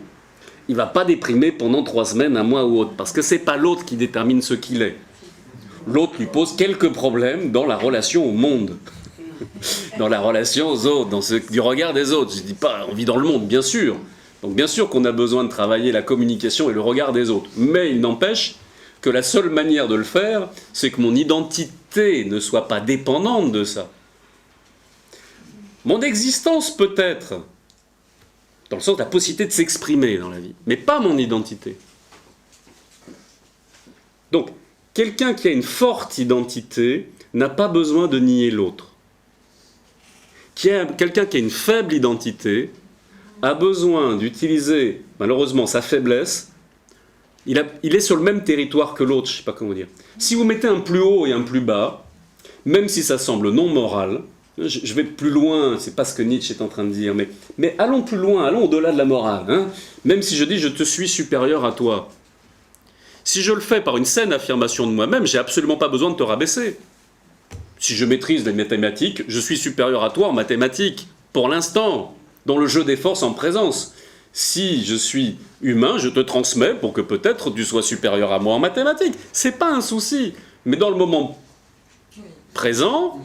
il ne va pas déprimer pendant 3 semaines, un mois ou autre, parce que ce n'est pas l'autre qui détermine ce qu'il est. L'autre lui pose quelques problèmes dans la relation au monde, dans la relation aux autres, du regard des autres. Je ne dis pas, on vit dans le monde, bien sûr. Donc bien sûr qu'on a besoin de travailler la communication et le regard des autres. Mais il n'empêche que la seule manière de le faire, c'est que mon identité ne soit pas dépendante de ça. Mon existence peut-être, dans le sens de la possibilité de s'exprimer dans la vie, mais pas mon identité. Donc, quelqu'un qui a une forte identité n'a pas besoin de nier l'autre. Quelqu'un qui a une faible identité a besoin d'utiliser, malheureusement, sa faiblesse. Il est sur le même territoire que l'autre, je ne sais pas comment dire. Si vous mettez un plus haut et un plus bas, même si ça semble non moral, je vais plus loin, c'est pas ce que Nietzsche est en train de dire, mais allons plus loin, allons au-delà de la morale. Hein. Même si je dis je te suis supérieur à toi. Si je le fais par une saine affirmation de moi-même, j'ai absolument pas besoin de te rabaisser. Si je maîtrise les mathématiques, je suis supérieur à toi en mathématiques, pour l'instant, dans le jeu des forces en présence. Si je suis humain, je te transmets pour que peut-être tu sois supérieur à moi en mathématiques. C'est pas un souci. Mais dans le moment présent,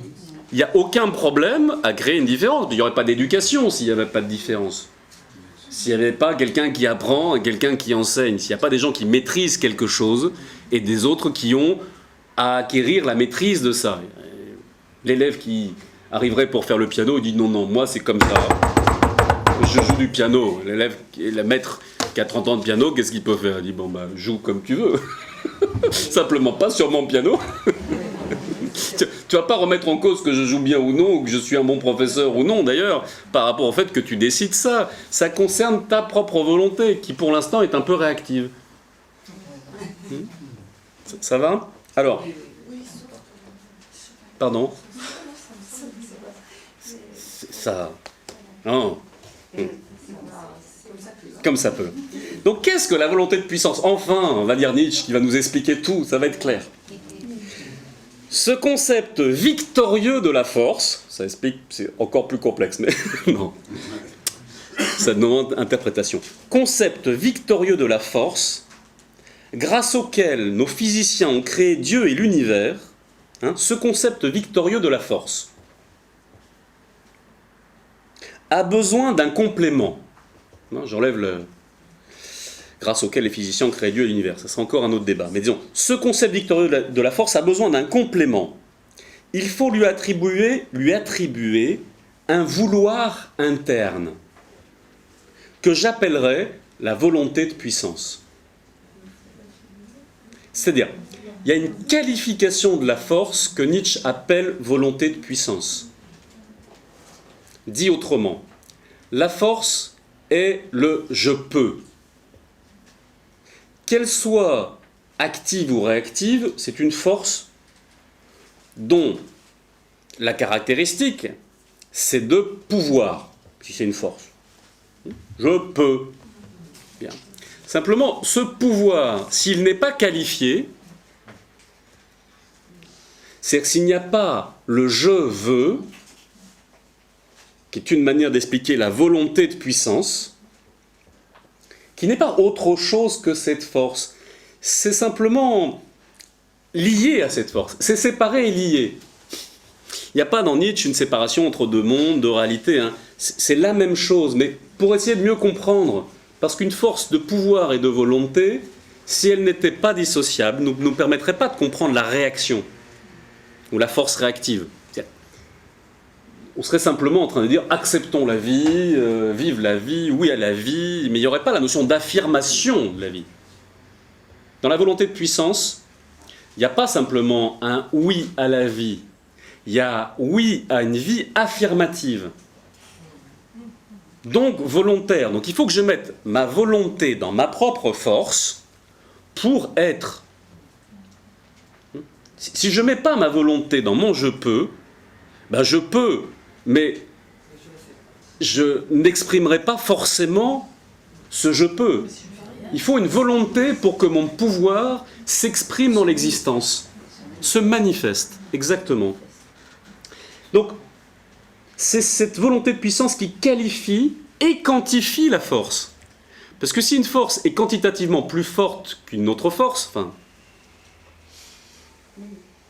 il n'y a aucun problème à créer une différence. Il n'y aurait pas d'éducation s'il n'y avait pas de différence. S'il n'y avait pas quelqu'un qui apprend et quelqu'un qui enseigne. S'il n'y a pas des gens qui maîtrisent quelque chose et des autres qui ont à acquérir la maîtrise de ça. L'élève qui arriverait pour faire le piano, il dit non, moi c'est comme ça. Je joue du piano. Le maître qui a 30 ans de piano, qu'est-ce qu'il peut faire? Il dit joue comme tu veux. Simplement pas sur mon piano. Tu vas pas remettre en cause que je joue bien ou non, ou que je suis un bon professeur ou non d'ailleurs, par rapport au fait que tu décides ça. Ça concerne ta propre volonté, qui pour l'instant est un peu réactive. Ça va? Alors, pardon? Ça... Non. Comme ça peut. Donc qu'est-ce que la volonté de puissance? Enfin, on va dire Nietzsche qui va nous expliquer tout, ça va être clair. Ce concept victorieux de la force, ça explique, c'est encore plus complexe, mais non. Ça demande interprétation. Concept victorieux de la force, grâce auquel nos physiciens ont créé Dieu et l'univers, ce concept victorieux de la force a besoin d'un complément. J'enlève le... grâce auquel les physiciens ont créé Dieu et l'univers. Ça sera encore un autre débat. Mais disons, ce concept victorieux de la force a besoin d'un complément. Il faut lui attribuer un vouloir interne, que j'appellerais la volonté de puissance. C'est-à-dire, il y a une qualification de la force que Nietzsche appelle volonté de puissance. Dit autrement, la force est le « je peux ». Qu'elle soit active ou réactive, c'est une force dont la caractéristique, c'est de pouvoir, si c'est une force. Je peux. Bien. Simplement, ce pouvoir, s'il n'est pas qualifié, c'est-à-dire s'il n'y a pas le « je veux », qui est une manière d'expliquer la volonté de puissance, qui n'est pas autre chose que cette force. C'est simplement lié à cette force. C'est séparé et lié. Il n'y a pas dans Nietzsche une séparation entre deux mondes, deux réalités. C'est la même chose, mais pour essayer de mieux comprendre, parce qu'une force de pouvoir et de volonté, si elle n'était pas dissociable, ne nous permettrait pas de comprendre la réaction, ou la force réactive. On serait simplement en train de dire « acceptons la vie, vive la vie, oui à la vie », mais il n'y aurait pas la notion d'affirmation de la vie. Dans la volonté de puissance, il n'y a pas simplement un « oui à la vie », il y a « oui à une vie affirmative ». Donc volontaire. Donc il faut que je mette ma volonté dans ma propre force pour être. Si je ne mets pas ma volonté dans mon « je peux », ben je peux, mais je n'exprimerai pas forcément ce « je peux ». Il faut une volonté pour que mon pouvoir s'exprime dans l'existence, se manifeste, exactement. Donc, c'est cette volonté de puissance qui qualifie et quantifie la force. Parce que si une force est quantitativement plus forte qu'une autre force,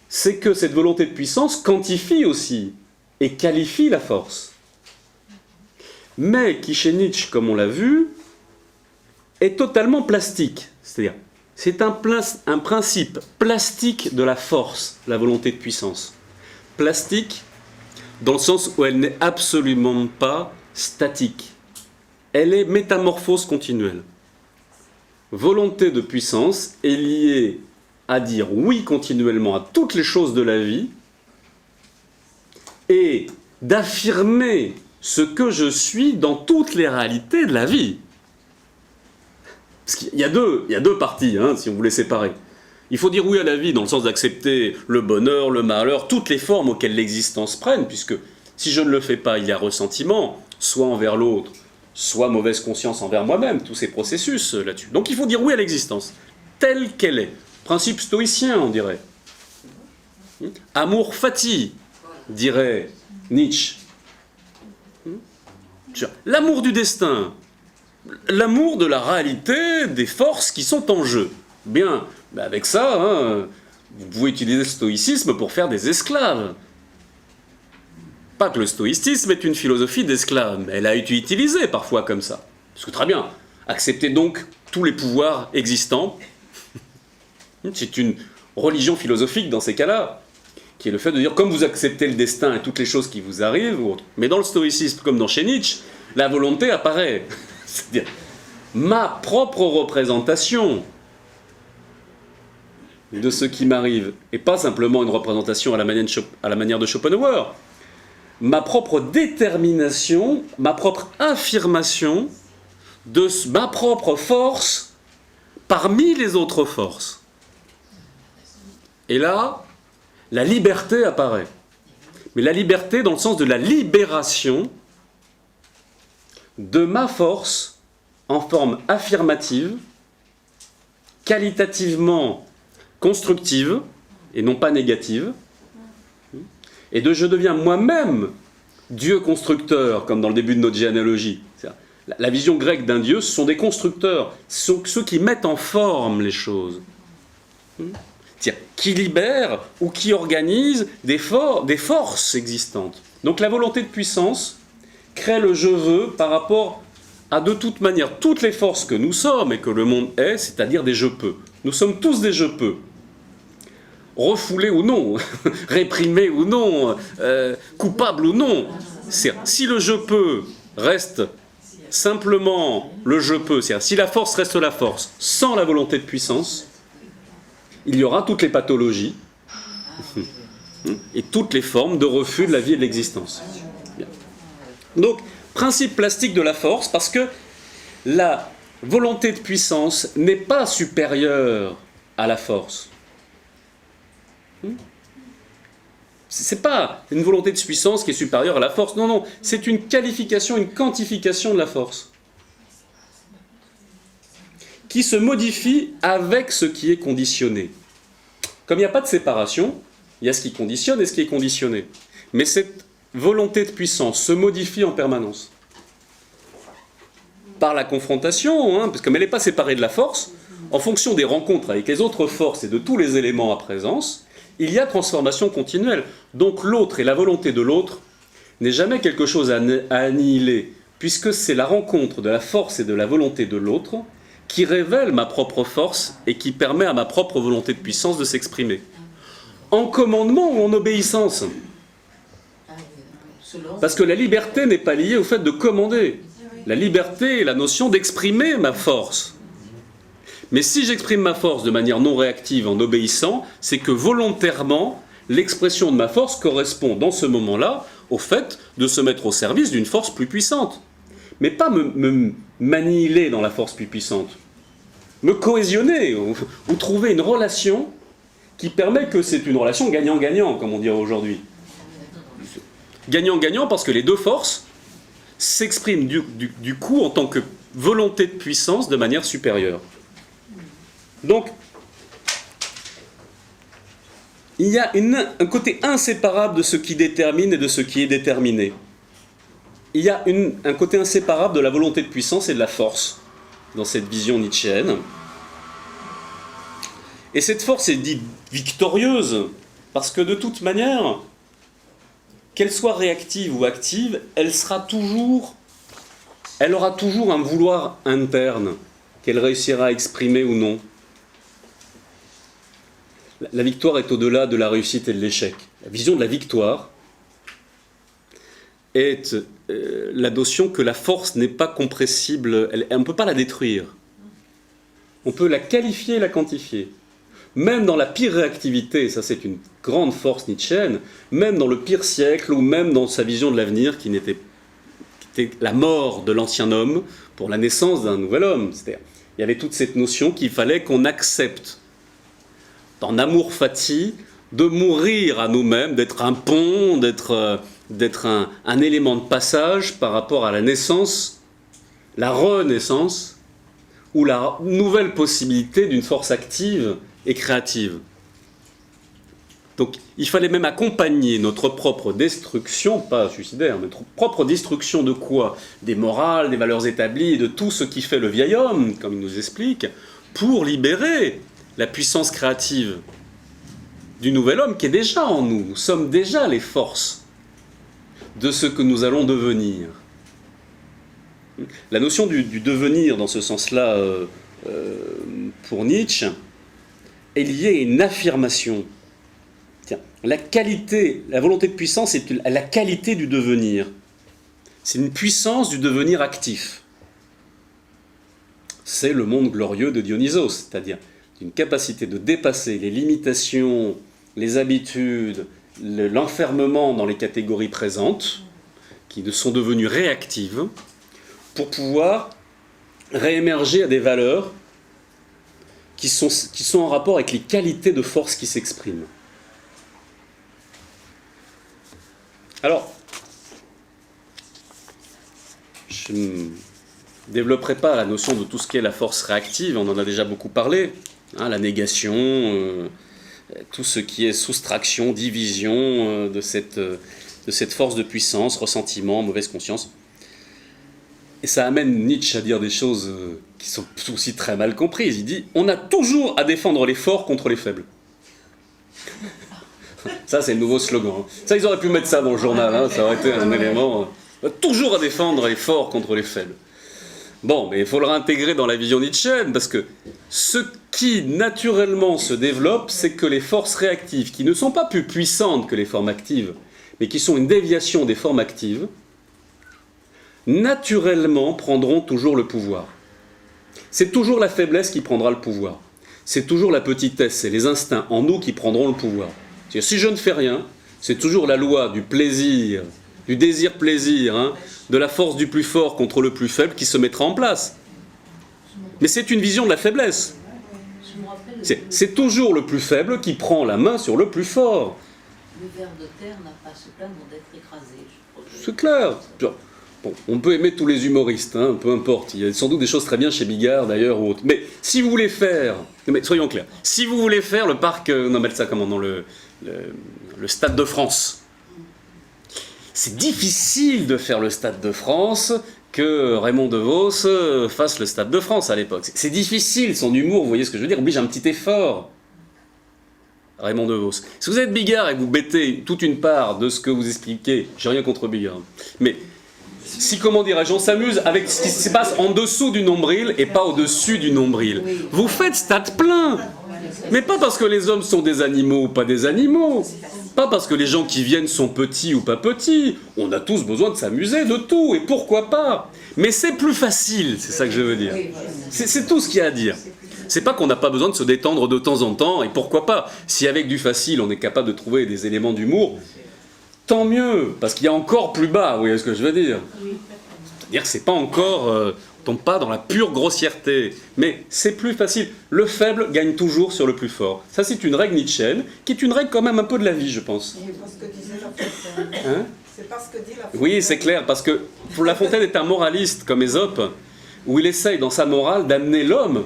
c'est que cette volonté de puissance quantifie aussi et qualifie la force. Mais qui, chez Nietzsche, comme on l'a vu, est totalement plastique. C'est-à-dire, c'est un principe plastique de la force, la volonté de puissance. Plastique dans le sens où elle n'est absolument pas statique. Elle est métamorphose continuelle. Volonté de puissance est liée à dire oui continuellement à toutes les choses de la vie et d'affirmer ce que je suis dans toutes les réalités de la vie. Parce qu'il y a deux parties, si on voulait séparer. Il faut dire oui à la vie dans le sens d'accepter le bonheur, le malheur, toutes les formes auxquelles l'existence prenne, puisque si je ne le fais pas, il y a ressentiment, soit envers l'autre, soit mauvaise conscience envers moi-même, tous ces processus là-dessus. Donc il faut dire oui à l'existence, telle qu'elle est. Principe stoïcien, on dirait. Amour fati, dirait Nietzsche. L'amour du destin, l'amour de la réalité des forces qui sont en jeu. Bien, avec ça, vous pouvez utiliser le stoïcisme pour faire des esclaves. Pas que le stoïcisme est une philosophie d'esclave, mais elle a été utilisée parfois comme ça. Parce que très bien, accepter donc tous les pouvoirs existants, c'est une religion philosophique dans ces cas-là, qui est le fait de dire, comme vous acceptez le destin et toutes les choses qui vous arrivent, ou autre. Mais dans le stoïcisme, comme dans chez Nietzsche, la volonté apparaît. C'est-à-dire, ma propre représentation de ce qui m'arrive, et pas simplement une représentation à la manière de Schopenhauer, ma propre détermination, ma propre affirmation de ma propre force parmi les autres forces. Et là, la liberté apparaît. Mais la liberté dans le sens de la libération de ma force en forme affirmative, qualitativement constructive, et non pas négative, et de je deviens moi-même Dieu constructeur, comme dans le début de notre généalogie. La vision grecque d'un Dieu, ce sont des constructeurs, ce sont ceux qui mettent en forme les choses. C'est-à-dire qui libèrent ou qui organisent des forces existantes. Donc la volonté de puissance crée le je veux par rapport à de toute manière toutes les forces que nous sommes et que le monde est, c'est-à-dire des je peux. Nous sommes tous des je peux. Refoulés ou non, réprimés ou non, coupables ou non. Si le je peux reste simplement le je peux, c'est-à-dire si la force reste la force sans la volonté de puissance, il y aura toutes les pathologies et toutes les formes de refus de la vie et de l'existence. Bien. Donc, principe plastique de la force, parce que la volonté de puissance n'est pas supérieure à la force. C'est pas une volonté de puissance qui est supérieure à la force, non, non, c'est une qualification, une quantification de la force, qui se modifie avec ce qui est conditionné. Comme il n'y a pas de séparation, il y a ce qui conditionne et ce qui est conditionné. Mais cette volonté de puissance se modifie en permanence. Par la confrontation, parce que comme elle n'est pas séparée de la force, en fonction des rencontres avec les autres forces et de tous les éléments à présence, il y a transformation continuelle. Donc l'autre et la volonté de l'autre n'est jamais quelque chose à annihiler, puisque c'est la rencontre de la force et de la volonté de l'autre qui révèle ma propre force et qui permet à ma propre volonté de puissance de s'exprimer. En commandement ou en obéissance. Parce que la liberté n'est pas liée au fait de commander. La liberté est la notion d'exprimer ma force. Mais si j'exprime ma force de manière non réactive en obéissant, c'est que volontairement, l'expression de ma force correspond dans ce moment-là au fait de se mettre au service d'une force plus puissante. Mais pas me m'annihiler dans la force plus puissante. Me cohésionner ou trouver une relation qui permet que c'est une relation gagnant-gagnant, comme on dirait aujourd'hui. Gagnant-gagnant parce que les deux forces s'expriment du coup en tant que volonté de puissance de manière supérieure. Donc, il y a un côté inséparable de ce qui détermine et de ce qui est déterminé. Il y a un côté inséparable de la volonté de puissance et de la force dans cette vision nietzschéenne. Et cette force est dite victorieuse parce que de toute manière, qu'elle soit réactive ou active, elle aura toujours un vouloir interne qu'elle réussira à exprimer ou non. La victoire est au-delà de la réussite et de l'échec. La vision de la victoire est la notion que la force n'est pas compressible, on ne peut pas la détruire. On peut la qualifier et la quantifier. Même dans la pire réactivité, ça c'est une grande force nietzschéenne, même dans le pire siècle, ou même dans sa vision de l'avenir qui était la mort de l'ancien homme pour la naissance d'un nouvel homme. C'est-à-dire, il y avait toute cette notion qu'il fallait qu'on accepte, dans amour fati, de mourir à nous-mêmes, d'être un pont, d'être un élément de passage par rapport à la naissance, la renaissance, ou la nouvelle possibilité d'une force active et créative. Donc il fallait même accompagner notre propre destruction, pas suicidaire, mais notre propre destruction de quoi? Des morales, des valeurs établies, de tout ce qui fait le vieil homme, comme il nous explique, pour libérer la puissance créative du nouvel homme qui est déjà en nous. Nous sommes déjà les forces de ce que nous allons devenir. La notion du devenir, dans ce sens-là, pour Nietzsche, est liée à une affirmation. Tiens, la qualité, la volonté de puissance, c'est la qualité du devenir. C'est une puissance du devenir actif. C'est le monde glorieux de Dionysos, c'est-à-dire une capacité de dépasser les limitations, les habitudes, l'enfermement dans les catégories présentes, qui sont devenues réactives, pour pouvoir réémerger à des valeurs qui sont en rapport avec les qualités de force qui s'expriment. Alors, ne développerai pas la notion de tout ce qui est la force réactive, on en a déjà beaucoup parlé, hein, la négation, tout ce qui est soustraction, division de cette force de puissance, ressentiment, mauvaise conscience. Et ça amène Nietzsche à dire des choses qui sont aussi très mal comprises. Il dit « On a toujours à défendre les forts contre les faibles ». Ça, c'est le nouveau slogan. Hein. Ça, ils auraient pu mettre ça dans le journal, hein, ça aurait été un élément... toujours à défendre les forts contre les faibles. Bon, mais il faut le réintégrer dans la vision nietzschéenne, parce que ce qui naturellement se développe, c'est que les forces réactives, qui ne sont pas plus puissantes que les formes actives, mais qui sont une déviation des formes actives, naturellement prendront toujours le pouvoir. C'est toujours la faiblesse qui prendra le pouvoir. C'est toujours la petitesse, c'est les instincts en nous qui prendront le pouvoir. C'est-à-dire, si je ne fais rien, c'est toujours la loi du plaisir, du désir-plaisir, hein, de la force du plus fort contre le plus faible qui se mettra en place. Mais c'est une vision de la faiblesse. C'est toujours le plus faible qui prend la main sur le plus fort. Le ver de terre n'a pas à se plaindre d'être écrasé. C'est clair. Bon, on peut aimer tous les humoristes, hein, peu importe. Il y a sans doute des choses très bien chez Bigard d'ailleurs ou autre. Mais si vous voulez faire, mais soyons clairs, si vous voulez faire le parc, on appelle ça comment, dans le Stade de France. C'est difficile de faire le Stade de France que Raymond DeVos fasse le Stade de France à l'époque. C'est difficile, son humour, vous voyez ce que je veux dire, oblige un petit effort. Raymond DeVos. Si vous êtes Bigard et que vous bêtez toute une part de ce que vous expliquez, j'ai rien contre Bigard, mais si, comment dirais-je, on s'amuse avec ce qui se passe en dessous du nombril et pas au-dessus du nombril, vous faites stade plein. Mais pas parce que les hommes sont des animaux ou pas des animaux. Pas parce que les gens qui viennent sont petits ou pas petits. On a tous besoin de s'amuser de tout, et pourquoi pas. Mais c'est plus facile, c'est ça que je veux dire. C'est tout ce qu'il y a à dire. C'est pas qu'on n'a pas besoin de se détendre de temps en temps, et pourquoi pas. Si avec du facile, on est capable de trouver des éléments d'humour, tant mieux, parce qu'il y a encore plus bas, vous voyez ce que je veux dire. C'est-à-dire que c'est pas encore... on tombe pas dans la pure grossièreté, mais c'est plus facile. Le faible gagne toujours sur le plus fort. Ça, c'est une règle nietzschéenne, qui est une règle quand même un peu de la vie, je pense. C'est pas ce que disait La Fontaine. Hein? C'est pas ce que dit La Fontaine. Oui, c'est clair, parce que La Fontaine est un moraliste, comme Ésope, où il essaye, dans sa morale, d'amener l'homme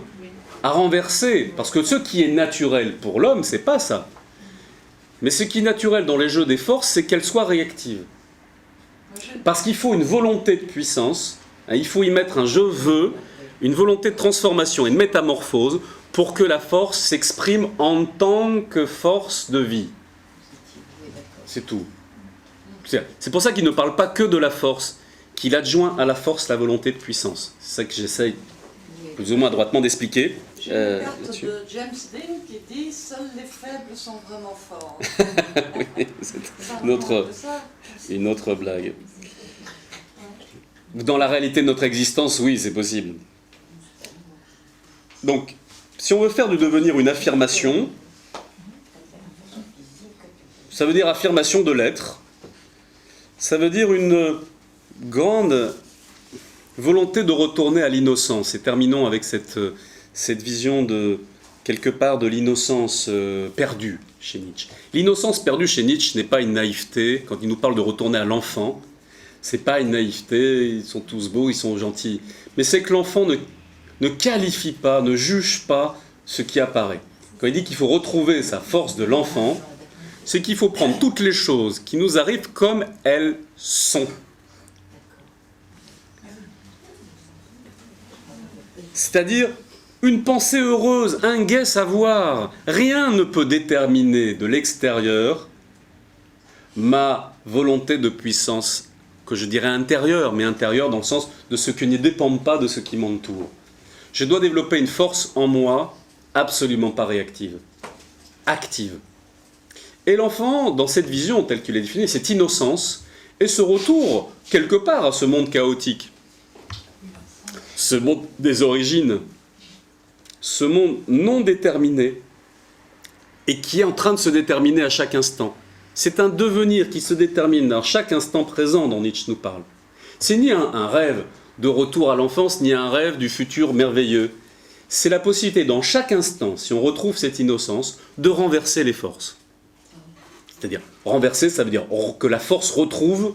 à renverser. Parce que ce qui est naturel pour l'homme, c'est pas ça. Mais ce qui est naturel dans les jeux des forces, c'est qu'elles soient réactives. Parce qu'il faut une volonté de puissance, hein, il faut y mettre un « je veux », une volonté de transformation et de métamorphose pour que la force s'exprime en tant que force de vie. C'est tout. C'est pour ça qu'il ne parle pas que de la force, qu'il adjoint à la force la volonté de puissance. C'est ça que j'essaye plus ou moins adroitement d'expliquer. J'ai une carte de James Dean qui dit « Seuls les faibles sont vraiment forts ». Oui, c'est une autre blague. Dans la réalité de notre existence, oui, c'est possible. Donc, si on veut faire du devenir une affirmation, ça veut dire affirmation de l'être, ça veut dire une grande volonté de retourner à l'innocence. Et terminons avec cette vision de, quelque part, de l'innocence perdue chez Nietzsche. L'innocence perdue chez Nietzsche n'est pas une naïveté. Quand il nous parle de retourner à l'enfant, c'est pas une naïveté, ils sont tous beaux, ils sont gentils. Mais c'est que l'enfant ne qualifie pas, ne juge pas ce qui apparaît. Quand il dit qu'il faut retrouver sa force de l'enfant, c'est qu'il faut prendre toutes les choses qui nous arrivent comme elles sont. C'est-à-dire une pensée heureuse, un gai savoir. Rien ne peut déterminer de l'extérieur ma volonté de puissance, que je dirais intérieure, mais intérieure dans le sens de ce qui ne dépend pas de ce qui m'entoure. Je dois développer une force en moi absolument pas réactive, active. Et l'enfant, dans cette vision telle qu'il est définie, cette innocence et ce retour quelque part à ce monde chaotique, ce monde des origines, ce monde non déterminé et qui est en train de se déterminer à chaque instant. C'est un devenir qui se détermine dans chaque instant présent dont Nietzsche nous parle. C'est ni un rêve de retour à l'enfance, ni un rêve du futur merveilleux. C'est la possibilité dans chaque instant, si on retrouve cette innocence, de renverser les forces. C'est-à-dire, renverser, ça veut dire que la force retrouve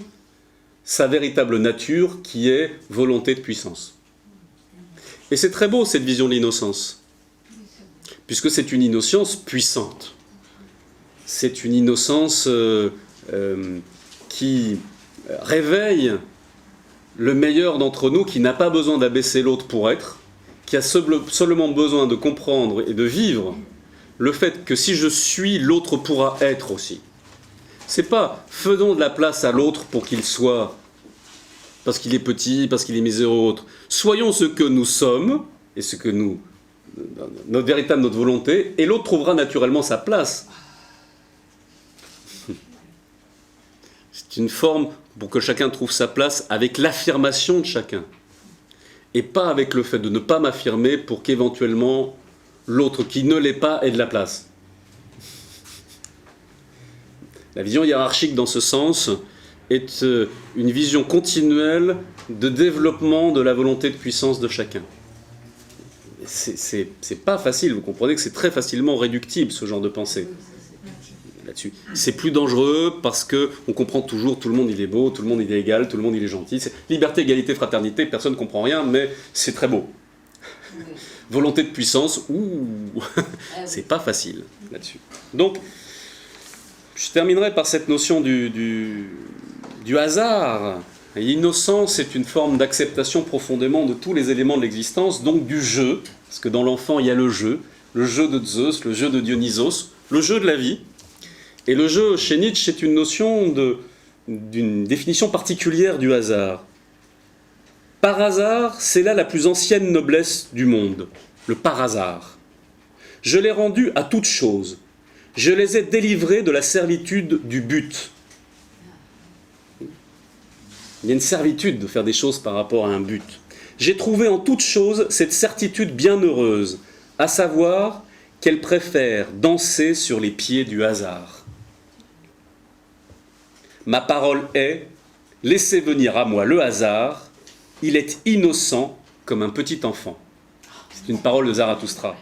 sa véritable nature qui est volonté de puissance. Et c'est très beau cette vision de l'innocence, puisque c'est une innocence puissante. C'est une innocence qui réveille le meilleur d'entre nous, qui n'a pas besoin d'abaisser l'autre pour être, qui a seulement besoin de comprendre et de vivre le fait que si je suis, l'autre pourra être aussi. C'est pas faisons de la place à l'autre pour qu'il soit, parce qu'il est petit, parce qu'il est miséreux ou autre. Soyons ce que nous sommes, et ce que nous, notre volonté, et l'autre trouvera naturellement sa place. C'est une forme pour que chacun trouve sa place avec l'affirmation de chacun. Et pas avec le fait de ne pas m'affirmer pour qu'éventuellement l'autre qui ne l'est pas ait de la place. La vision hiérarchique dans ce sens est une vision continuelle de développement de la volonté de puissance de chacun. C'est pas facile, vous comprenez que c'est très facilement réductible ce genre de pensée. Là-dessus. C'est plus dangereux parce qu'on comprend toujours, tout le monde il est beau, tout le monde il est égal, tout le monde il est gentil. C'est liberté, égalité, fraternité, personne ne comprend rien, mais c'est très beau. Oui. Volonté de puissance, c'est pas facile là-dessus. Donc, je terminerai par cette notion du hasard. L'innocence est une forme d'acceptation profondément de tous les éléments de l'existence, donc du jeu, parce que dans l'enfant il y a le jeu de Zeus, le jeu de Dionysos, le jeu de la vie. Et le jeu, chez Nietzsche, c'est une notion d'une définition particulière du hasard. Par hasard, c'est là la plus ancienne noblesse du monde, le par hasard. Je l'ai rendu à toutes choses. Je les ai délivrés de la servitude du but. Il y a une servitude de faire des choses par rapport à un but. J'ai trouvé en toutes choses cette certitude bienheureuse, à savoir qu'elle préfère danser sur les pieds du hasard. Ma parole est, laissez venir à moi le hasard, il est innocent comme un petit enfant. C'est une parole de Zarathustra.